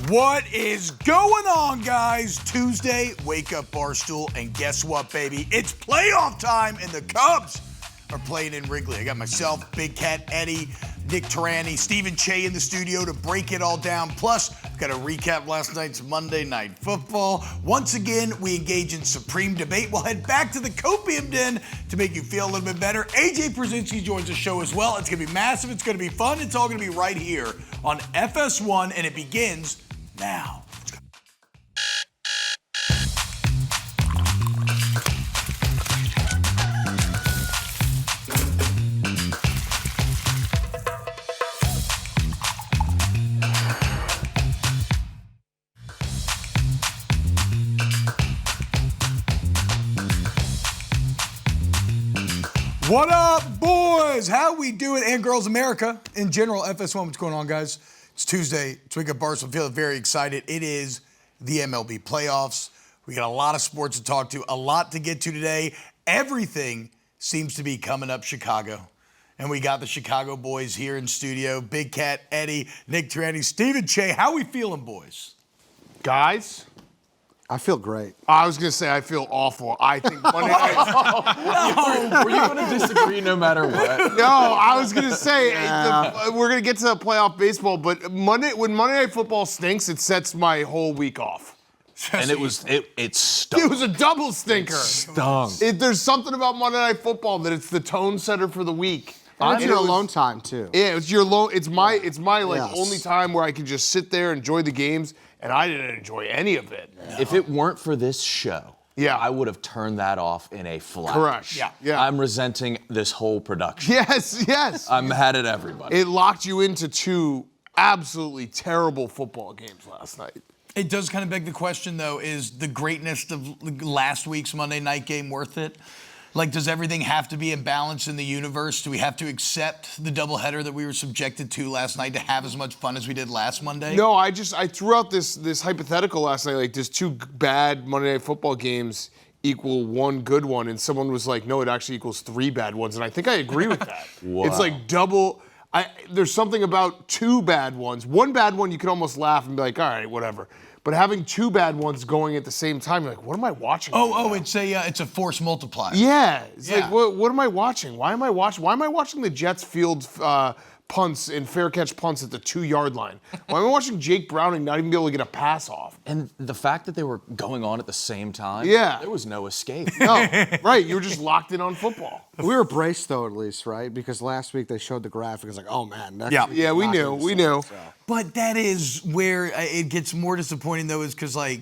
What is going on, guys? Tuesday, Wake Up Barstool, and guess what, baby? It's playoff time, and the Cubs are playing in Wrigley. I got myself, Big Cat Eddie, Nick Turani, Steven Cheah in the studio to break it all down. Plus, got to recap last night's Monday Night Football. Once again, we engage in supreme debate. We'll head back to the Copium Den to make you feel a little bit better. Pierzynski joins the show as well. It's going to be massive. It's going to be fun. It's all going to be right here on FS1, and it begins now. What up, boys? How we doing? And girls, America in general. FS1, what's going on, guys? It's Tuesday. It's Wake Up Barstool. Feeling very excited. It is the MLB playoffs. We got a lot of sports to talk to, a lot to get to today. Everything seems to be coming up Chicago. And we got the Chicago boys here in studio. Big Cat, Eddie, Nick Turani, Steven Cheah. How we feeling, boys? Guys? I feel great. I was going to say I feel awful. I think Monday night... No! Were you going to disagree no matter what? No, I was going to say we're going to get to playoff baseball, but when Monday Night Football stinks, it sets my whole week off. And it stunk. It was a double stinker. Stunk. There's something about Monday Night Football that it's the tone setter for the week. It's your alone time, too. Yeah, it's your alone. It's my Yes. only time where I can just sit there, enjoy the games, and I didn't enjoy any of it. If it weren't for this show, Yeah. I would have turned that off in a flash. Correct. Yeah. I'm resenting this whole production. Yes. I'm mad at everybody. It locked you into two absolutely terrible football games last night. It does kind of beg the question, though, is the greatness of last week's Monday night game worth it? Like, does everything have to be in balance in the universe? Do we have to accept the doubleheader that we were subjected to last night to have as much fun as we did last Monday? No, I threw out this hypothetical last night, like, does two bad Monday Night Football games equal one good one? And someone was like, no, it actually equals three bad ones. And I think I agree with that. Wow. It's like double. There's something about two bad ones. One bad one, you can almost laugh and be like, all right, whatever. But having two bad ones going at the same time, you're like, what am I watching? It's a force multiplier. Yeah. It's like, what am I watching? Why am I watching the Jets field punts and fair catch punts at the 2-yard line? Why am I watching Jake Browning not even be able to get a pass off? And the fact that they were going on at the same time, Yeah. there was no escape. No, right. You were just locked in on football. We were braced, though, at least, right? Because last week they showed the graphic. It's like, oh, man. Next week Yeah, we not knew. gonna We suck, knew. so. But that is where it gets more disappointing, though, is because, like,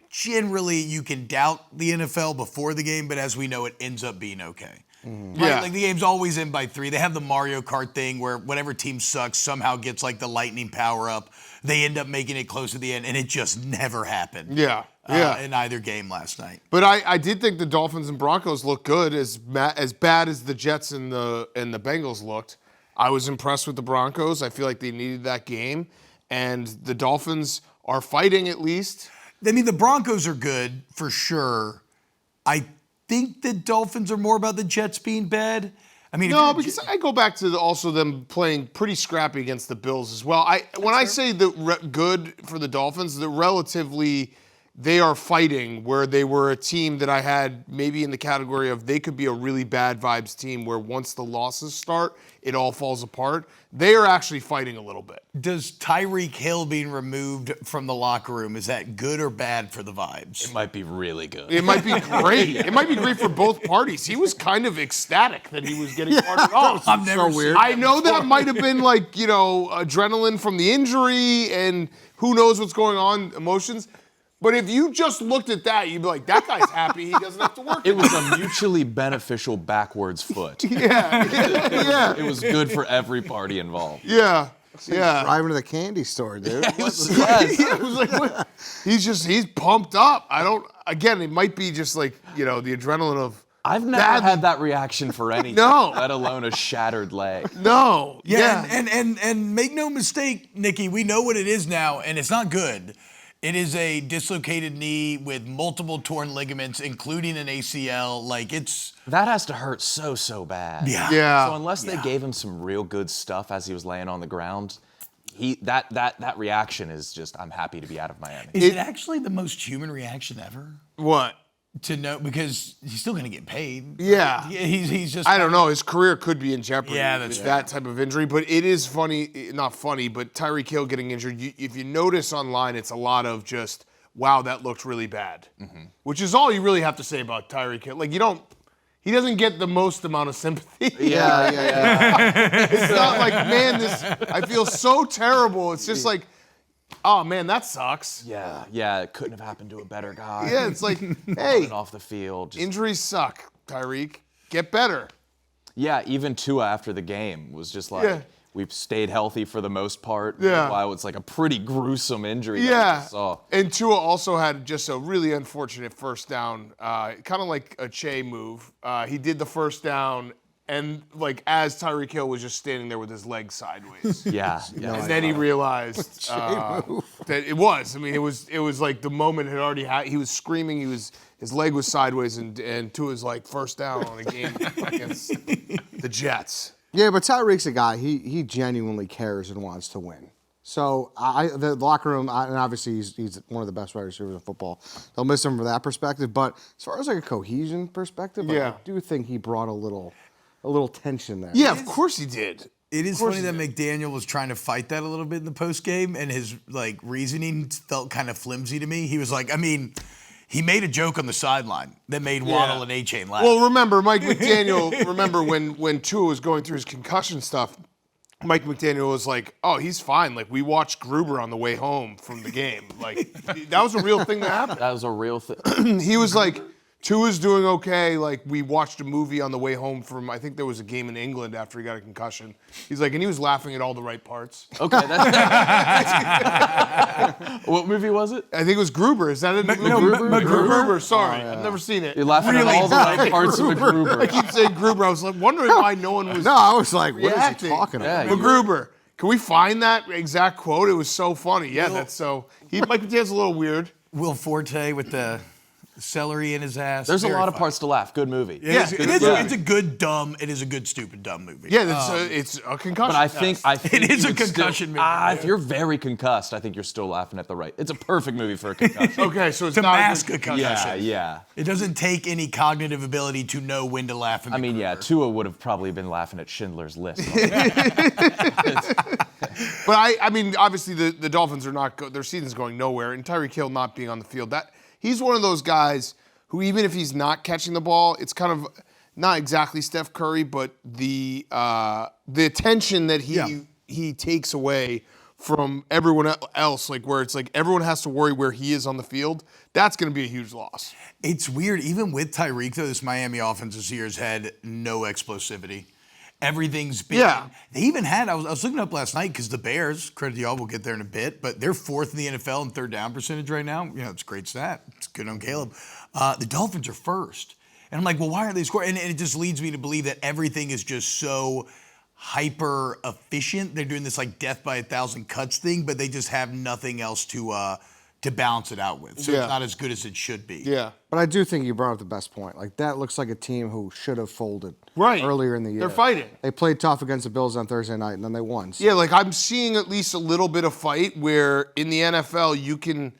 generally you can doubt the NFL before the game, but as we know, it ends up being okay. Right? Yeah. Like, the game's always in by 3. They have the Mario Kart thing where whatever team sucks somehow gets, like, the lightning power up. They end up making it close to the end, and it just never happened. Yeah. In either game last night. But I did think the Dolphins and Broncos looked good, as bad as the Jets and the Bengals looked. I was impressed with the Broncos. I feel like they needed that game. And the Dolphins are fighting at least. I mean, the Broncos are good for sure. I think the Dolphins are more about the Jets being bad. I mean, No, because I go back to also them playing pretty scrappy against the Bills as well. When I say good for the Dolphins, the relatively they are fighting, where they were a team that I had maybe in the category of they could be a really bad vibes team where once the losses start, it all falls apart. They are actually fighting a little bit. does Tyreek Hill being removed from the locker room, is that good or bad for the vibes? It might be really good. It might be great. It might be great for both parties. He was kind of ecstatic that he was getting parted off. I've never so weird. I know that might have been like, adrenaline from the injury and who knows what's going on, emotions. But if you just looked at that, you'd be like, that guy's happy. He doesn't have to work. It was a mutually beneficial backwards foot. Yeah. It was good for every party involved. Yeah. Driving to the candy store, dude. It was like, what? He's pumped up. Again, it might be just like, the adrenaline of. I've never had that reaction for anything, No. let alone a shattered leg. No. Yeah. And make no mistake, Nikki, we know what it is now, and it's not good. It is a dislocated knee with multiple torn ligaments, including an ACL. That has to hurt so bad. Yeah. Yeah. So unless they gave him some real good stuff as he was laying on the ground, that reaction is just, I'm happy to be out of Miami. Is it actually the most human reaction ever? What? To know, because he's still going to get paid. Yeah. He's just. I don't know. His career could be in jeopardy with that type of injury. But it is funny, not funny, but Tyreek Hill getting injured. If you notice online, it's a lot of just, wow, that looked really bad. Which is all you really have to say about Tyreek Hill. Like, he doesn't get the most amount of sympathy. Yeah. It's not like, man, I feel so terrible. It's just like, oh, man, that sucks. Yeah, it couldn't have happened to a better guy. Yeah, it's like, hey, Running off the field. injuries suck, Tyreek. Get better. Yeah, even Tua after the game was just like, we've stayed healthy for the most part. Yeah. While it's like a pretty gruesome injury that we Yeah. just saw. And Tua also had just a really unfortunate first down, kind of like a Cheah move. He did the first down, and like as Tyreek Hill was just standing there with his legs sideways. Yeah. And then he realized that it was. I mean, it was like the moment had already had. He was screaming. His leg was sideways, and Tua's like first down on a game against the Jets. Yeah, but Tyreek's a guy. He genuinely cares and wants to win. So the locker room, and obviously he's one of the best wide receivers in football. They'll miss him from that perspective. But as far as like a cohesion perspective, I do think he brought a little tension there. Yeah, of course he did. It is funny that McDaniel was trying to fight that a little bit in the post game, and his like reasoning felt kind of flimsy to me. He was like, I mean, he made a joke on the sideline that made Waddle and A-Chain laugh. Well, remember Mike McDaniel. when Tua was going through his concussion stuff, Mike McDaniel was like, "Oh, he's fine. Like we watched Gruber on the way home from the game. Like that was a real thing that happened." That was a real thing. He was like, Tua's doing okay. Like, we watched a movie on the way home from, I think there was a game in England after he got a concussion. He's like, and he was laughing at all the right parts. Okay, what movie was it? I think it was Gruber. Is that it? Gruber. Sorry. I've never seen it. You're laughing at all the right parts of McGruber. I keep saying Gruber. I was like, wondering why no one was. No, I was like, what is reacting. he talking about? Yeah, McGruber. Can we find that exact quote? It was so funny. Yeah, that's so. Mike McDaniel's a little weird. Will Forte with the celery in his ass. There's a Very lot of funny. parts to laugh. Good movie. Yeah, Yeah, it's a good dumb. It is a good stupid dumb movie. Yeah, it's a concussion. But I think It is you a would still- concussion movie. If you're very concussed, I think you're still laughing at the right. It's a perfect movie for a concussion. Okay, so it's to not mask a a good concussion. Yeah. It doesn't take any cognitive ability to know when to laugh. I mean, yeah, Tua would have probably been laughing at Schindler's List. But I mean, obviously the Dolphins are not their season's going nowhere, and Tyreek Hill not being on the field, he's one of those guys who, even if he's not catching the ball, it's kind of not exactly Steph Curry, but the attention that he takes away from everyone else, like where it's like everyone has to worry where he is on the field. That's going to be a huge loss. It's weird. Even with Tyreek, though, this Miami offense this year has had no explosivity. Everything's been. Yeah. They even had. I was looking up last night because the Bears, credit to y'all, we'll get there in a bit, but they're fourth in the NFL in third down percentage right now. You know, it's a great stat. It's good on Caleb. The Dolphins are first, and I'm like, well, why aren't they scoring? And it just leads me to believe that everything is just so hyper efficient. They're doing this like death by 1,000 cuts thing, but they just have nothing else to balance it out with. So it's not as good as it should be. Yeah. But I do think you brought up the best point. Like, that looks like a team who should have folded earlier in the year. They're fighting. They played tough against the Bills on Thursday night, and then they won. So. Yeah, like I'm seeing at least a little bit of fight where in the NFL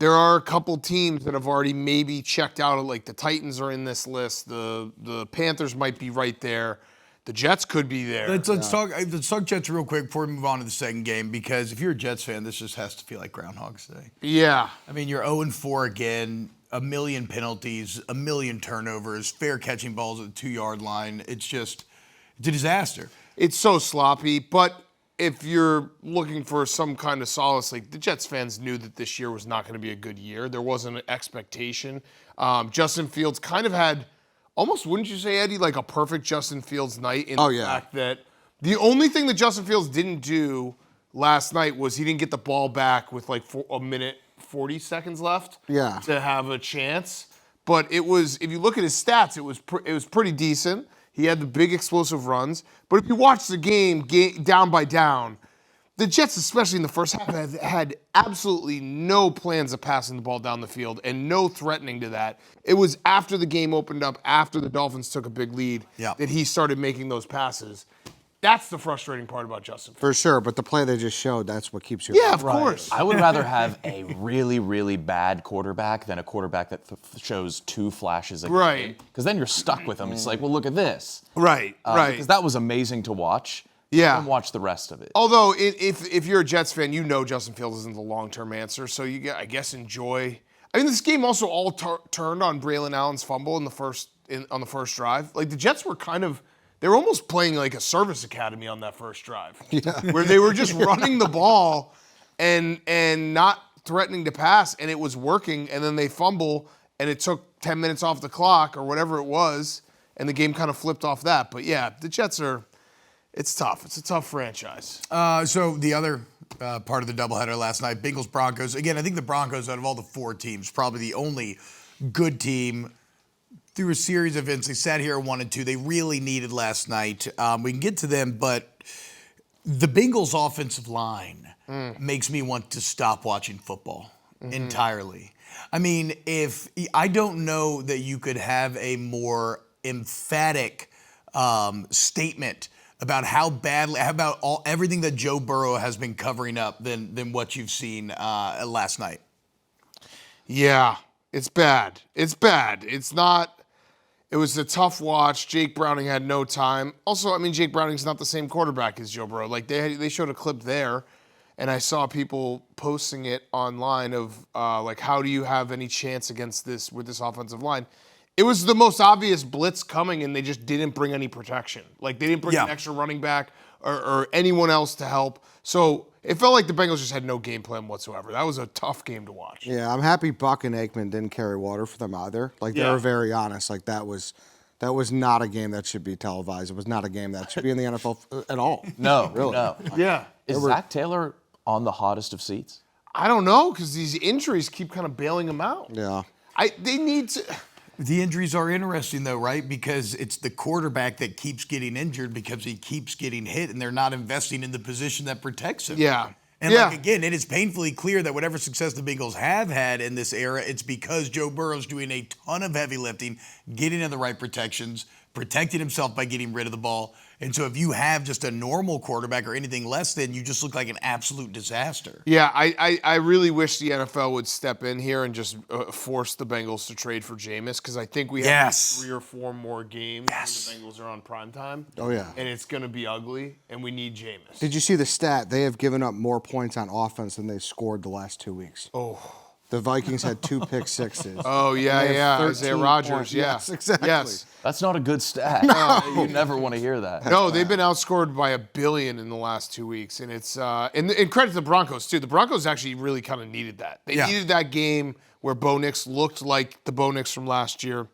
there are a couple teams that have already maybe checked out. Like the Titans are in this list. The Panthers might be right there. The Jets could be there. Let's talk Jets real quick before we move on to the second game, because if you're a Jets fan, this just has to feel like Groundhog's Day. Yeah. I mean, you're 0-4 again, a million penalties, a million turnovers, fair catching balls at the 2-yard line. It's a disaster. It's so sloppy, but if you're looking for some kind of solace, like the Jets fans knew that this year was not going to be a good year. There wasn't an expectation. Justin Fields kind of had, almost, wouldn't you say, Eddie, like a perfect Justin Fields night in the fact that the only thing that Justin Fields didn't do last night was he didn't get the ball back with like a minute 40 seconds left to have a chance. But it was, if you look at his stats, it was pretty decent. He had the big explosive runs. But if you watch the game down by down, the Jets, especially in the first half, had absolutely no plans of passing the ball down the field and no threatening to that. It was after the game opened up, after the Dolphins took a big lead, that he started making those passes. That's the frustrating part about Justin Fields. For sure, but the play they just showed, that's what keeps you. Yeah, of course. I would rather have a really, really bad quarterback than a quarterback that shows 2 flashes a game. Right. Because then you're stuck with them. It's like, well, look at this. Right. Because that was amazing to watch. Yeah. And watch the rest of it. Although, if you're a Jets fan, you know Justin Fields isn't the long-term answer, so you I guess enjoy. I mean, this game also all turned on Braylon Allen's fumble on the first drive. Like the Jets were they were almost playing like a service academy on that first drive, where they were just running the ball and not threatening to pass, and it was working. And then they fumble, and it took 10 minutes off the clock or whatever it was, and the game kind of flipped off that. But yeah, the Jets are. It's tough. It's a tough franchise. So the other part of the doubleheader last night, Bengals Broncos. Again, I think the Broncos, out of all the 4 teams, probably the only good team. Through a series of events, they sat here at 1-2. They really needed last night. We can get to them, but the Bengals' offensive line makes me want to stop watching football entirely. I mean, I don't know that you could have a more emphatic statement about how about everything that Joe Burrow has been covering up than what you've seen last night. Yeah, it's bad. It's bad. It's not. It was a tough watch. Jake Browning had no time. Also, I mean, Jake Browning's not the same quarterback as Joe Burrow. Like they showed a clip there, and I saw people posting it online of like, how do you have any chance against this with this offensive line? It was the most obvious blitz coming, and they just didn't bring any protection. Like they didn't bring an extra running back or anyone else to help. So it felt like the Bengals just had no game plan whatsoever. That was a tough game to watch. Yeah, I'm happy Buck and Aikman didn't carry water for them either. Like they were very honest. Like that was not a game that should be televised. It was not a game that should be in the NFL at all. No, really. No. Yeah. Is Zach Taylor on the hottest of seats? I don't know, because these injuries keep kind of bailing him out. Yeah. They need to. The injuries are interesting, though, right? Because it's the quarterback that keeps getting injured because he keeps getting hit, and they're not investing in the position that protects him. Yeah. And like again, it is painfully clear that whatever success the Bengals have had in this era, it's because Joe Burrow's doing a ton of heavy lifting, getting in the right protections, protecting himself by getting rid of the ball. And so if you have just a normal quarterback or anything less than, you just look like an absolute disaster. Yeah, I really wish the NFL would step in here and just force the Bengals to trade for Jameis, because I think we have 3 or 4 more games when the Bengals are on primetime. Oh, yeah. And it's going to be ugly, and we need Jameis. Did you see the stat? They have given up more points on offense than they've scored the last 2 weeks. Oh. The Vikings had 2 pick sixes. Oh, yeah. Isaiah Rodgers, Yes, exactly. Yes. That's not a good stat. No. You never want to hear that. No, they've been outscored by $1 billion in the last 2 weeks, and it's and credit to the Broncos too. The Broncos actually really kind of needed that. They needed that game where Bo Nix looked like the Bo Nix from last year,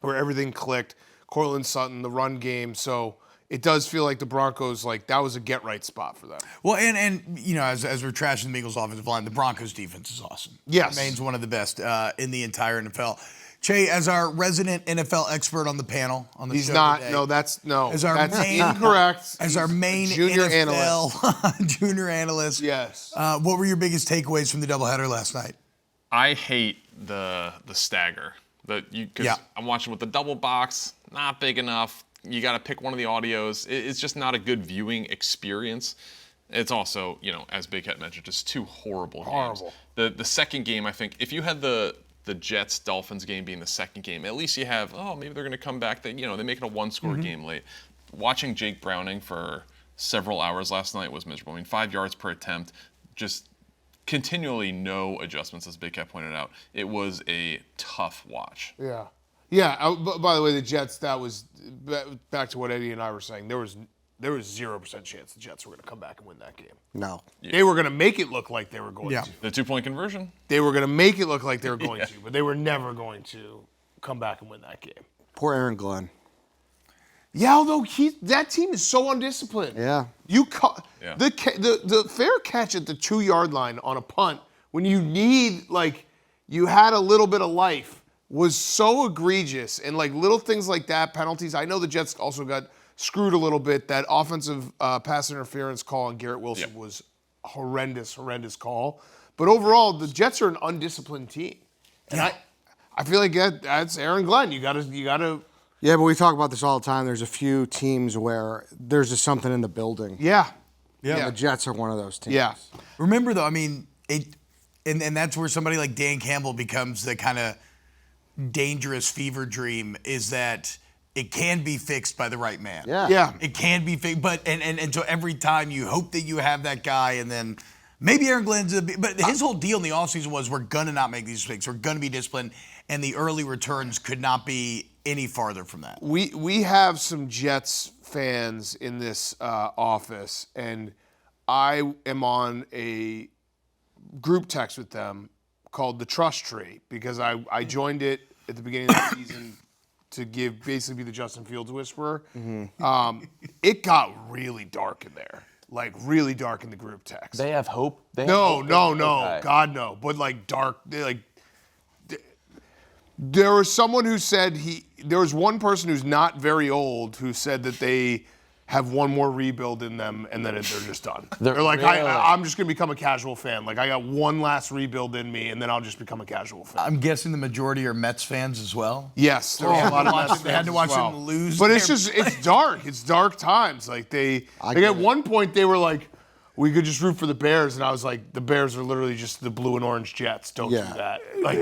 where everything clicked. Cortland Sutton, the run game. So it does feel like the Broncos, like that was a get right spot for them. Well, and you know, as we're trashing the Bengals offensive line, the Broncos defense is awesome. Yes. Remains one of the best in the entire NFL. Che, as our resident NFL expert on the panel on the show today, that's main, incorrect. As our main junior NFL junior analyst. Yes. What were your biggest takeaways from the doubleheader last night? I hate the stagger. I'm watching with the double box, not big enough. You got to pick one of the audios. It's just not a good viewing experience. It's also, as Big Cat mentioned, just 2 horrible games. The second game, I think, if you had the Jets-Dolphins game being the second game, at least you have, maybe they're going to come back. They make it a 1-score game late. Watching Jake Browning for several hours last night was miserable. I mean, 5 yards per attempt, just continually no adjustments, as Big Cat pointed out. It was a tough watch. Yeah. Yeah. By the way, the Jets, that was back to what Eddie and I were saying. There was 0% chance the Jets were going to come back and win that game. No. They were going to make it look like they were going to. The 2-point conversion? They were going to make it look like they were going to, but they were never going to come back and win that game. Poor Aaron Glenn. Yeah, although that team is so undisciplined. Yeah. The fair catch at the 2-yard line on a punt when you need, you had a little bit of life was so egregious, and little things like that, penalties. I know the Jets also got screwed a little bit. That offensive pass interference call on Garrett Wilson was horrendous call. But overall, the Jets are an undisciplined team, and I feel like that's Aaron Glenn. You gotta Yeah, but we talk about this all the time. There's a few teams where there's just something in the building. Yeah. And the Jets are one of those teams. Yeah. Remember, though, I mean, and that's where somebody like Dan Campbell becomes the kind of dangerous fever dream, is that it can be fixed by the right man. Yeah. It can be fixed, but and so every time you hope that you have that guy, and then maybe Aaron Glenn's but his whole deal in the offseason was, we're going to not make these mistakes. We're going to be disciplined, and the early returns could not be any farther from that. We have some Jets fans in this office, and I am on a group text with them called the Trust Tree, because I joined it at the beginning of the season to basically be the Justin Fields whisperer. It got really dark in there, like really dark in the group text. They have hope. No, Okay. God no. But like dark, there was someone who said there was one person who's not very old who said that they have one more rebuild in them, and then they're just done. They're like, Really? I'm just gonna become a casual fan. Like, I got one last rebuild in me, and then I'll just become a casual fan. I'm guessing the majority are Mets fans as well. Yes, there are a lot of Mets They had to fans watch as well. them lose. But their- it's dark. It's dark times. Like at one point they were like, we could just root for the Bears, and I was like, the Bears are literally just the blue and orange Jets. Don't do that. Like,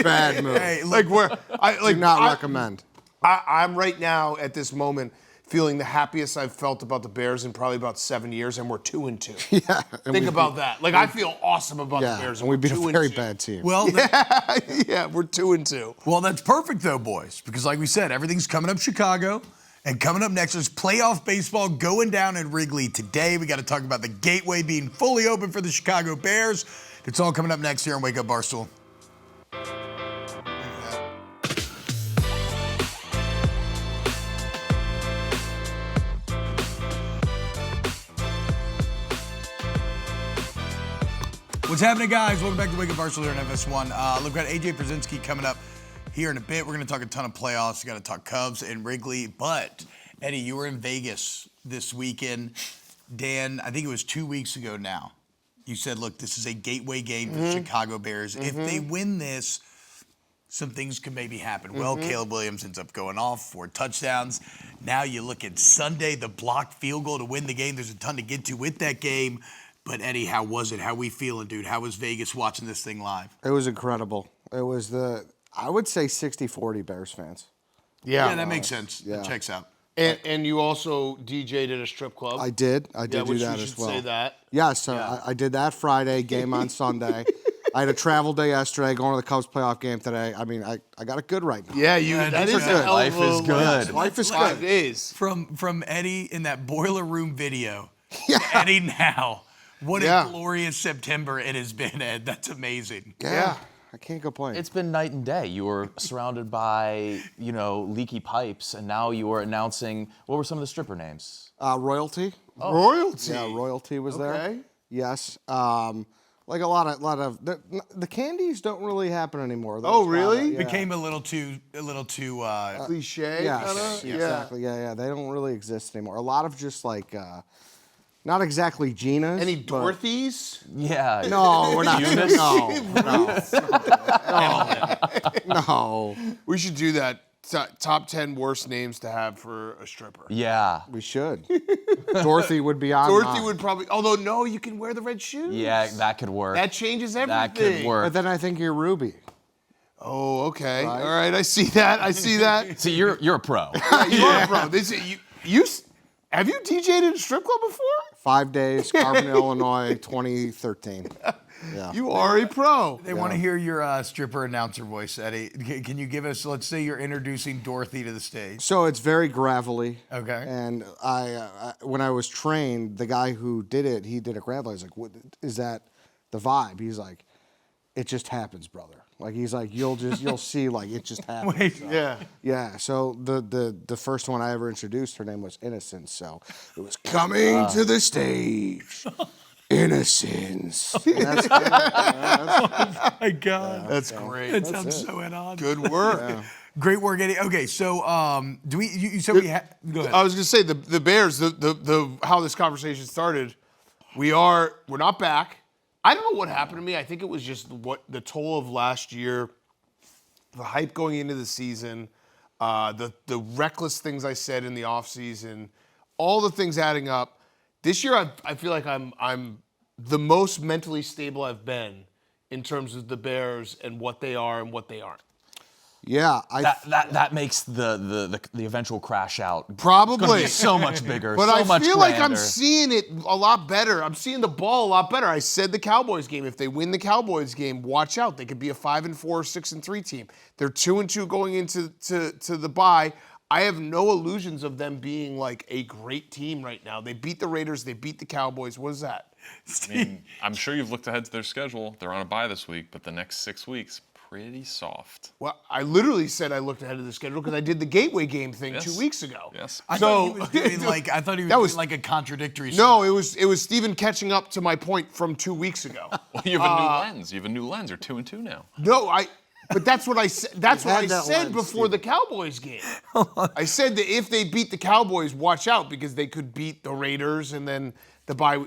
Bad move. Hey, like where Do not recommend. I'm right now at this moment feeling the happiest I've felt about the Bears in probably about 7 years, and we're 2-2. Yeah. Think about that. Like, I feel awesome about the Bears. And we beat a we're very 2-2. bad team. well, Yeah, we're 2-2. well, that's perfect though, boys, because like we said, everything's coming up Chicago. And coming up next is playoff baseball going down in Wrigley today. We got to talk about the gateway being fully open for the Chicago Bears. It's all coming up next here on Wake Up Barstool. What's happening, guys? Welcome back to Wake Up Barstool here on FS1. Look, we've got AJ Pierzynski coming up here in a bit. We're going to talk a ton of playoffs. We got to talk Cubs and Wrigley. But, Eddie, you were in Vegas this weekend. Dan, I think it was 2 weeks ago now. You said, look, this is a gateway game for the Chicago Bears. If they win this, some things could maybe happen. Well, Caleb Williams ends up going off 4 touchdowns. Now you look at Sunday, the blocked field goal to win the game. There's a ton to get to with that game. But, Eddie, how was it? How we feeling, dude? How was Vegas watching this thing live? It was incredible. It was I would say 60-40 Bears fans. Yeah, that makes sense. Yeah. That checks out. And you also DJ'd at a strip club. I did do which that we as should well. say that. Yes, I did that Friday, game on Sunday. I had a travel day yesterday, going to the Cubs playoff game today. I mean, I got it good right now. Yeah, that that's is good. a hell of Life is a- good. Life is 5 good. days. From Eddie in that boiler room video to Eddie now. What a glorious September it has been, Ed. That's amazing. Yeah, I can't complain. It's been night and day. You were surrounded by, leaky pipes, and now you are announcing, what were some of the stripper names? Royalty. Royalty. Yeah, Royalty was there. Okay. Yes. Like a lot of the candies don't really happen anymore. Oh, really? Became a little too Cliche. Yes, kinda? exactly. Yeah. They don't really exist anymore. A lot of just like, not exactly Gina's. Any but- Dorothy's? Yeah. No, we're not. Eunice? No. We should do that. Top 10 worst names to have for a stripper. Yeah. We should. Dorothy would be on. Dorothy mine. would probably, although no, you can wear the red shoes. Yeah, that could work. That changes everything. That could work. But then I think you're Ruby. Oh, okay. All right, I see that. See, you're a pro. You are, bro. Have you DJ'd at a strip club before? 5 days, Carbon, Illinois, 2013. Yeah. You are a pro. They want to hear your stripper announcer voice, Eddie. Can you give us, let's say you're introducing Dorothy to the stage. So it's very gravelly. Okay. And I when I was trained, the guy who did it, he did it gravelly. I was like, what, is that the vibe? He's like, it just happens, brother. Like, he's like, you'll see, like, it just happens. Wait. So, Yeah. yeah. So the first one I ever introduced, her name was Innocence. So it was coming to the stage. Innocence. That's good. Oh my God. That's great. That sounds so head on. Good work. Great work, Eddie. Okay, so do we? You said we had. Go ahead. I was gonna say the Bears. The how this conversation started. We're not back. I don't know what happened to me. I think it was just what the toll of last year, the hype going into the season. the reckless things I said in the offseason, all the things adding up. This year, I feel like I'm the most mentally stable I've been in terms of the Bears and what they are and what they aren't. Yeah, That makes the eventual crash out Probably so much bigger. But so I much feel like I'm grander. seeing it a lot better. I'm seeing the ball a lot better. I said the Cowboys game. If they win the Cowboys game, watch out. They could be a 5-4, 6-3 team. They're 2-2 going into the bye. I have no illusions of them being like a great team right now. They beat the Raiders. They beat the Cowboys. What is that? I mean, I'm sure you've looked ahead to their schedule. They're on a bye this week, but the next 6 weeks, pretty soft. Well, I literally said I looked ahead of the schedule because I did the Gateway game thing 2 weeks ago. Yes. I thought he was doing like a contradictory. No, it was Steven catching up to my point from 2 weeks ago. Well, you have a new lens. You have a new lens. You're 2-2 now. No, but that's what I said. That's what I that said lens, before Steven. the Cowboys game. I said that if they beat the Cowboys, watch out because they could beat the Raiders and then the bye.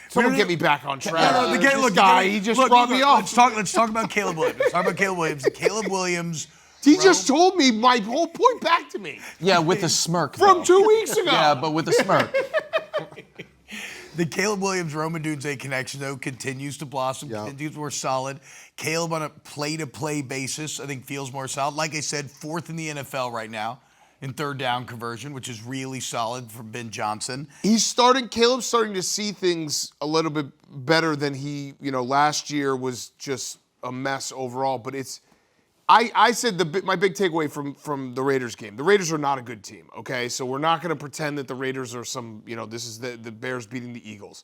Someone get me back on track. No, This guy, he just brought me off. Let's talk about Caleb Williams. Let's talk about Caleb Williams. Caleb Williams. He just told me my whole point back to me Yeah, with a smirk. from though. 2 weeks ago. Yeah, but with a smirk. The Caleb Williams Roma Dunze connection though continues to blossom, continues more solid. Caleb on a play-to-play basis, I think feels more solid. Like I said, 4th in the NFL right now in third down conversion, which is really solid from Ben Johnson. Caleb's starting to see things a little bit better than he, last year was just a mess overall. But I said my big takeaway from the Raiders game. The Raiders are not a good team, okay? So we're not going to pretend that the Raiders are this is the Bears beating the Eagles.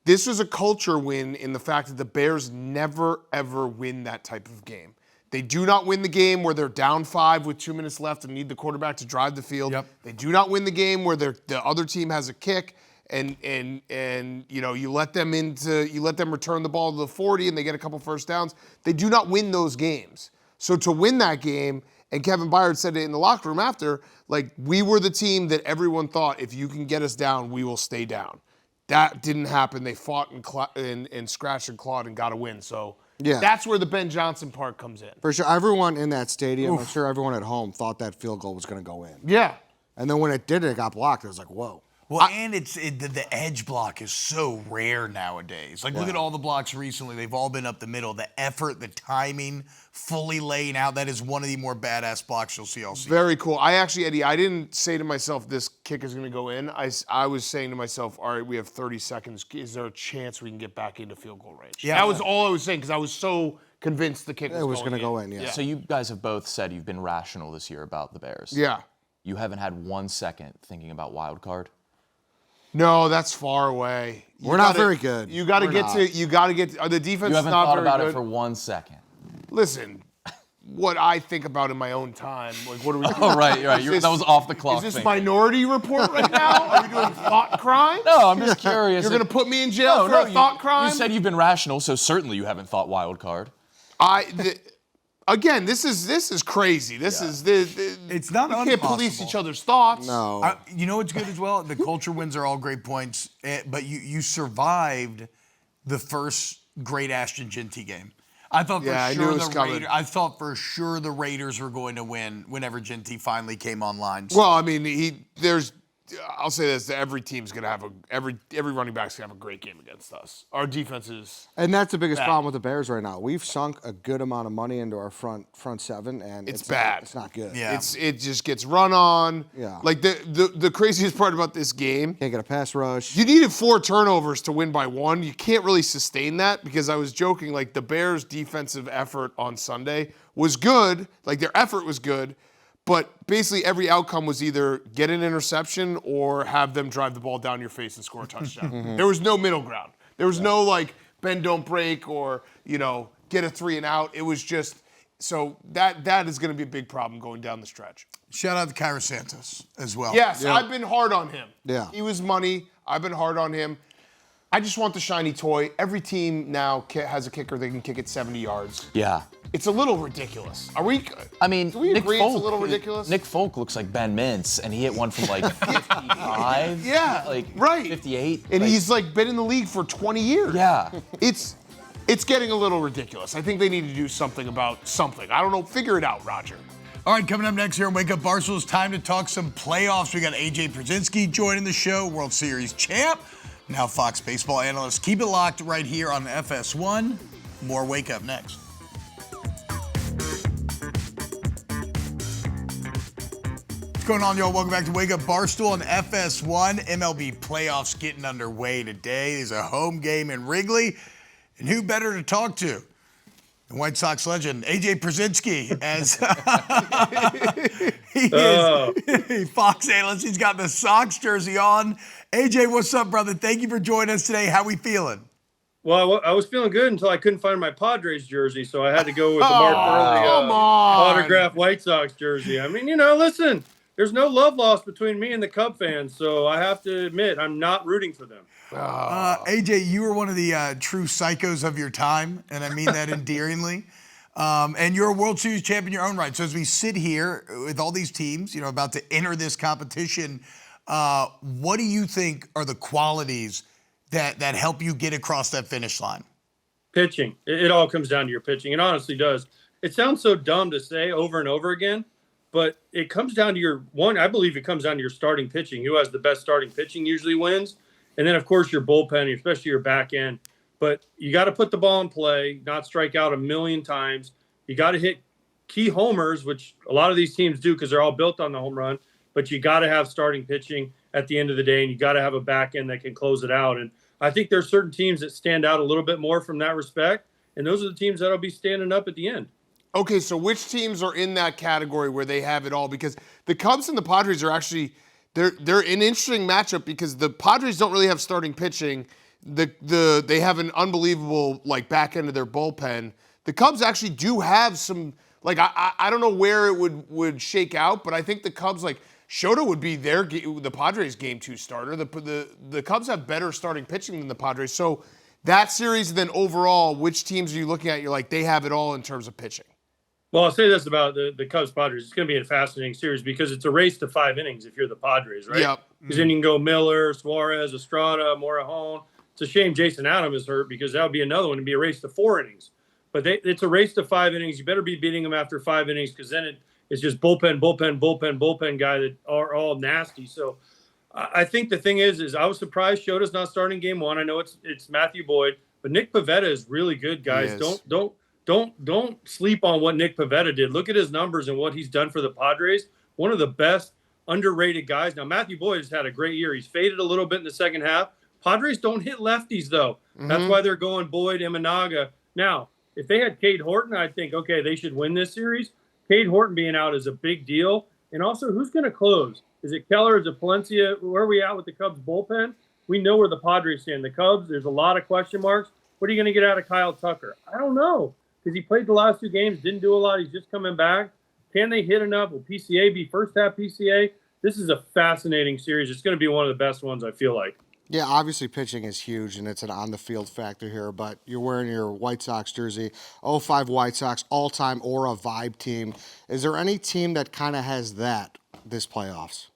This was a culture win in the fact that the Bears never, ever win that type of game. They do not win the game where they're down 5 with 2 minutes left and need the quarterback to drive the field. Yep. They do not win the game where the other team has a kick and you let them return the ball to the 40 and they get a couple first downs. They do not win those games. So to win that game, and Kevin Byard said it in the locker room after, like, we were the team that everyone thought if you can get us down, we will stay down. That didn't happen. They fought and scratched and clawed and got a win. So that's where the Ben Johnson part comes in. for sure. Everyone in that stadium, I'm sure everyone at home thought that field goal was going to go in. Yeah. And then when it did, it got blocked. It was like, whoa. Well, and the edge block is so rare nowadays. Like, look at all the blocks recently. They've all been up the middle. The effort, the timing, fully laying out. That is one of the more badass blocks you'll see all season. Very cool. Eddie, I didn't say to myself, this kick is going to go in. I was saying to myself, all right, we have 30 seconds. Is there a chance we can get back into field goal range? Yeah. That was all I was saying because I was so convinced the kick was going to go in, yeah. So you guys have both said you've been rational this year about the Bears. Yeah. You haven't had 1 second thinking about wild card. No, that's far away. We're not very good. You got to We're get not. to. You got to get. The defense You is haven't not thought very about good. it for 1 second. Listen, what I think about in my own time. Like, what are we doing? Oh, right. Is That was off the clock. Is this thinking. Minority Report right now? Are we doing thought crime? No, I'm just curious. You're going to put me in jail for a thought crime? You said you've been rational, so certainly you haven't thought wild card. Again, this is crazy. This is It's not we can't police impossible. each other's thoughts. No. You know what's good as well? The culture wins are all great points, but you survived the first great Ashton Genty game. I thought I knew it was coming. I thought for sure the Raiders were going to win whenever Genty finally came online. Well, I mean, I'll say this: every team's gonna have every running back's gonna have a great game against us. Our defense is, And that's the biggest problem with the Bears right now. We've sunk a good amount of money into our front seven, and it's bad. It's not good. Yeah. it just gets run on. Yeah. Like the craziest part about this game, Can't get a pass rush. you needed 4 turnovers to win by 1. You can't really sustain that because I was joking. Like the Bears' defensive effort on Sunday was good. Like their effort was good. But basically every outcome was either get an interception or have them drive the ball down your face and score a touchdown. There was no middle ground. There was no like bend don't break or get a 3 and out. It was just so that is going to be a big problem going down the stretch. Shout out to Kyra Santos as well. Yes, I've been hard on him. Yeah. He was money. I've been hard on him. I just want the shiny toy. Every team now has a kicker that can kick it 70 yards. Yeah. It's a little ridiculous. Do we Nick agree Folk, it's a little ridiculous? Nick Folk looks like Ben Mintz, and he hit one from like 55. Yeah, like right. 58. And he's like been in the league for 20 years. Yeah. It's getting a little ridiculous. I think they need to do something about something. I don't know. Figure it out, Roger. All right, coming up next here on Wake Up Barstool, it's time to talk some playoffs. We got AJ Pierzynski joining the show, World Series champ, now Fox baseball analyst. Keep it locked right here on FS1. More Wake Up next. What's going on, y'all? Welcome back to Wake Up Barstool on FS1. MLB playoffs getting underway today. There's a home game in Wrigley. And who better to talk to? The White Sox legend, AJ Pierzynski, as he is Fox analyst. He's got the Sox jersey on. AJ, what's up, brother? Thank you for joining us today. How we feeling? Well, I was feeling good until I couldn't find my Padres jersey, so I had to go with the Mark Early autographed White Sox jersey. I mean, listen, there's no love lost between me and the Cub fans, so I have to admit I'm not rooting for them. AJ, you were one of the true psychos of your time, and I mean that endearingly. And you're a World Series champ in your own right. So as we sit here with all these teams, about to enter this competition, what do you think are the qualities that help you get across that finish line? Pitching. It all comes down to your pitching. It honestly does. It sounds so dumb to say over and over again, but it comes down to I believe it comes down to your starting pitching. Who has the best starting pitching usually wins. And then, of course, your bullpen, especially your back end. But you got to put the ball in play, not strike out a million times. You got to hit key homers, which a lot of these teams do because they're all built on the home run. But you got to have starting pitching at the end of the day, and you got to have a back end that can close it out. And I think there's certain teams that stand out a little bit more from that respect, and those are the teams that'll be standing up at the end. Okay, so which teams are in that category where they have it all? Because the Cubs and the Padres are actually – They're an interesting matchup because the Padres don't really have starting pitching. They have an unbelievable back end of their bullpen. The Cubs actually do have some I don't know where it would shake out, but I think the Cubs Shota would be the Padres game 2 starter. The Cubs have better starting pitching than the Padres. So that series, then overall, which teams are you looking at? You're like they have it all in terms of pitching. Well, I'll say this about the Cubs-Padres. It's going to be a fascinating series because it's a race to 5 innings if you're the Padres, right? Yep. Because then you can go Miller, Suarez, Estrada, Morejon. It's a shame Jason Adams is hurt because that would be another one to be a race to 4 innings. But it's a race to 5 innings. You better be beating them after 5 innings because then it's just bullpen guy that are all nasty. So I think the thing is I was surprised Shota's not starting game 1. I know it's Matthew Boyd, but Nick Pivetta is really good, guys. Don't sleep on what Nick Pivetta did. Look at his numbers and what he's done for the Padres. One of the best underrated guys. Now, Matthew Boyd has had a great year. He's faded a little bit in the second half. Padres don't hit lefties, though. Mm-hmm. That's why they're going Boyd, Imanaga. Now, if they had Cade Horton, I'd think, okay, they should win this series. Cade Horton being out is a big deal. And also, who's going to close? Is it Keller? Is it Palencia? Where are we at with the Cubs bullpen? We know where the Padres stand. The Cubs, there's a lot of question marks. What are you going to get out of Kyle Tucker? I don't know. Because he played the last 2 games, didn't do a lot. He's just coming back. Can they hit enough? Will PCA be first half PCA? This is a fascinating series. It's going to be one of the best ones, I feel like. Yeah, obviously pitching is huge, and it's an on-the-field factor here, but you're wearing your White Sox jersey, 05 White Sox, all-time Aura vibe team. Is there any team that kind of has that this playoffs?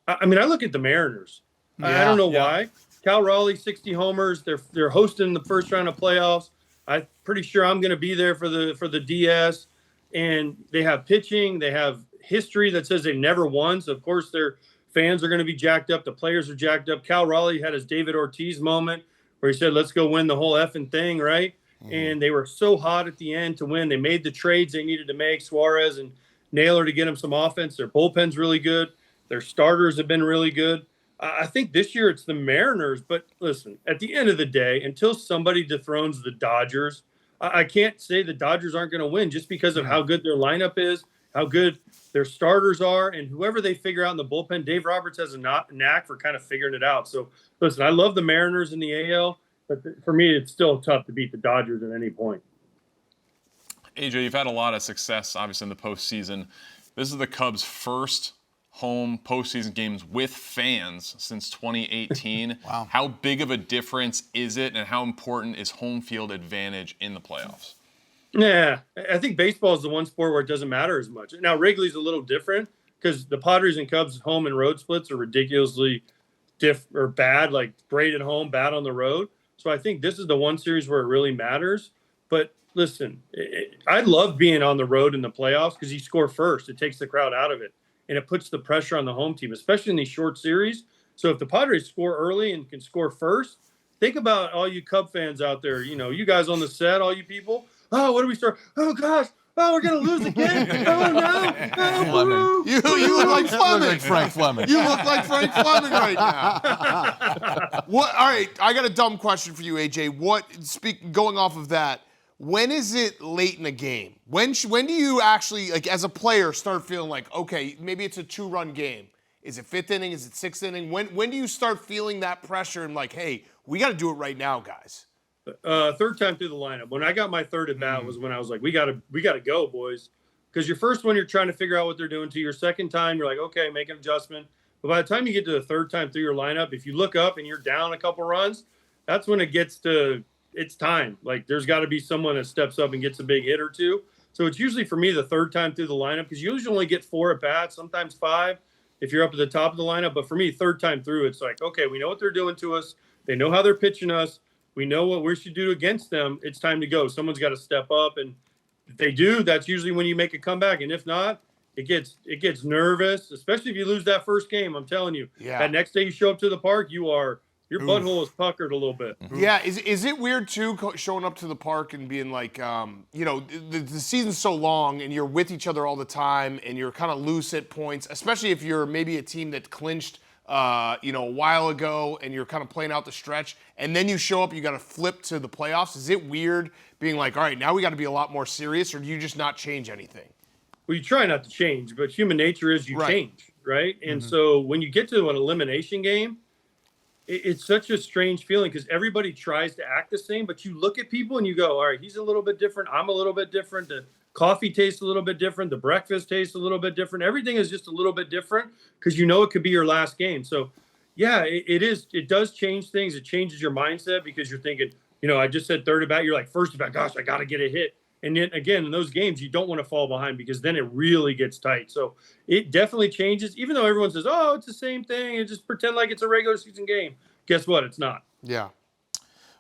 I mean, I look at the Mariners. I don't know why. Cal Raleigh, 60 homers. They're hosting the first round of playoffs. I'm pretty sure I'm going to be there for the DS. And they have pitching. They have history that says they've never won. So, of course, their fans are going to be jacked up. The players are jacked up. Cal Raleigh had his David Ortiz moment where he said, let's go win the whole effing thing, right? Mm-hmm. And they were so hot at the end to win. They made the trades they needed to make, Suarez and Naylor, to get them some offense. Their bullpen's really good. Their starters have been really good. I think this year it's the Mariners. But listen, at the end of the day, until somebody dethrones the Dodgers, I can't say the Dodgers aren't going to win just because of how good their lineup is, how good their starters are, and whoever they figure out in the bullpen. Dave Roberts has a knack for kind of figuring it out. So, listen, I love the Mariners in the AL, but for me, it's still tough to beat the Dodgers at any point. AJ, you've had a lot of success, obviously, in the postseason. This is the Cubs' first home postseason games with fans since 2018. Wow. How big of a difference is it, and how important is home field advantage in the playoffs? Yeah, I think baseball is the one sport where it doesn't matter as much. Now, Wrigley's a little different because the Padres and Cubs home and road splits are ridiculously bad, like great at home, bad on the road. So I think this is the one series where it really matters. But listen, I love being on the road in the playoffs because you score first. It takes the crowd out of it, and it puts the pressure on the home team, especially in these short series. So if the Padres score early and can score first, think about all you Cub fans out there. You guys on the set, all you people. Oh, what do we start? Oh, gosh. Oh, we're going to lose again. Oh, no. Oh, You look like Fleming. Like Frank Fleming. You look like Frank Fleming right now. What? All right, I got a dumb question for you, AJ. Going off of that, when is it late in a game? When do you actually, like, as a player, start feeling like, okay, maybe it's a 2-run game? Is it 5th inning? Is it 6th inning? When do you start feeling that pressure and like, hey, we got to do it right now, guys? Third time through the lineup. When I got my third at bat was when I was like, we gotta go, boys. Because your first one, you're trying to figure out what they're doing to. Your second time, you're like, okay, make an adjustment. But by the time you get to the third time through your lineup, if you look up and you're down a couple runs, that's when it gets to it's time. Like there's got to be someone that steps up and gets a big hit or two. So it's usually for me the third time through the lineup because you usually only get 4 at bats, sometimes 5 if you're up at the top of the lineup. But for me, third time through, it's like, okay, we know what they're doing to us. They know how they're pitching us. We know what we should do against them. It's time to go. Someone's got to step up. And if they do, that's usually when you make a comeback. And if not, it gets nervous, especially if you lose that first game. I'm telling you, that next day you show up to the park, your butthole is puckered a little bit. Yeah, is it weird too showing up to the park and being like, the season's so long and you're with each other all the time and you're kind of loose at points, especially if you're maybe a team that clinched, a while ago and you're kind of playing out the stretch, and then you show up, you got to flip to the playoffs. Is it weird being like, all right, now we got to be a lot more serious, or do you just not change anything? Well, you try not to change, but human nature is you change, right? And so when you get to an elimination game, it's such a strange feeling because everybody tries to act the same, but you look at people and you go, all right, he's a little bit different. I'm a little bit different. The coffee tastes a little bit different. The breakfast tastes a little bit different. Everything is just a little bit different because it could be your last game. So, yeah, it does change things. It changes your mindset because you're thinking, I just said third at bat. You're like, first at bat, gosh, I got to get a hit. And then, again, in those games, you don't want to fall behind because then it really gets tight. So it definitely changes, even though everyone says, oh, it's the same thing. And just pretend like it's a regular season game. Guess what? It's not. Yeah.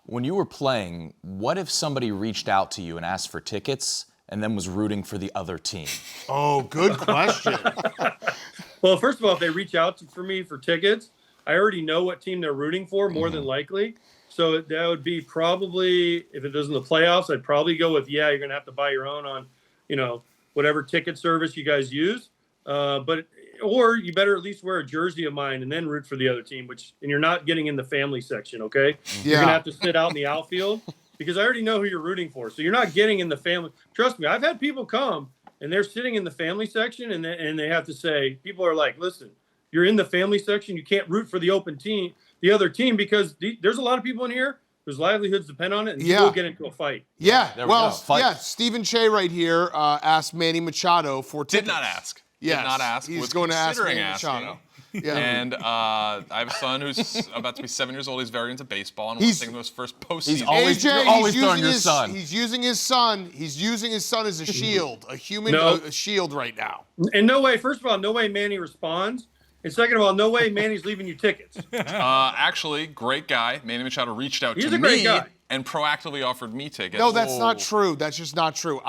When you were playing, what if somebody reached out to you and asked for tickets and then was rooting for the other team? Oh, good question. Well, first of all, if they reach out for me for tickets, I already know what team they're rooting for, more than likely. So that would be probably, if it was in the playoffs, I'd probably go with, you're going to have to buy your own on, whatever ticket service you guys use. Or you better at least wear a jersey of mine and then root for the other team, and you're not getting in the family section, okay? You're going to have to sit out in the outfield because I already know who you're rooting for. So you're not getting in the family. Trust me, I've had people come and they're sitting in the family section and they have to say, people are like, listen, you're in the family section. You can't root for the other team because there's a lot of people in here whose livelihoods depend on it, and you will get into a fight. Yeah, Steven Cheah right here asked Manny Machado for tickets. Did not ask. Yes, did not ask. He's was going to ask considering Manny Machado. Yeah. And I have a son who's about to be 7 years old. He's very into baseball and wants to take him to his first postseason. You're always throwing your son. He's using his son. He's using his son as a shield, a shield right now. And no way, first of all, no way Manny responds. And second of all, no way Manny's leaving you tickets. Actually, great guy. Manny Machado reached out to me and proactively offered me tickets. No, that's not true. That's just not true.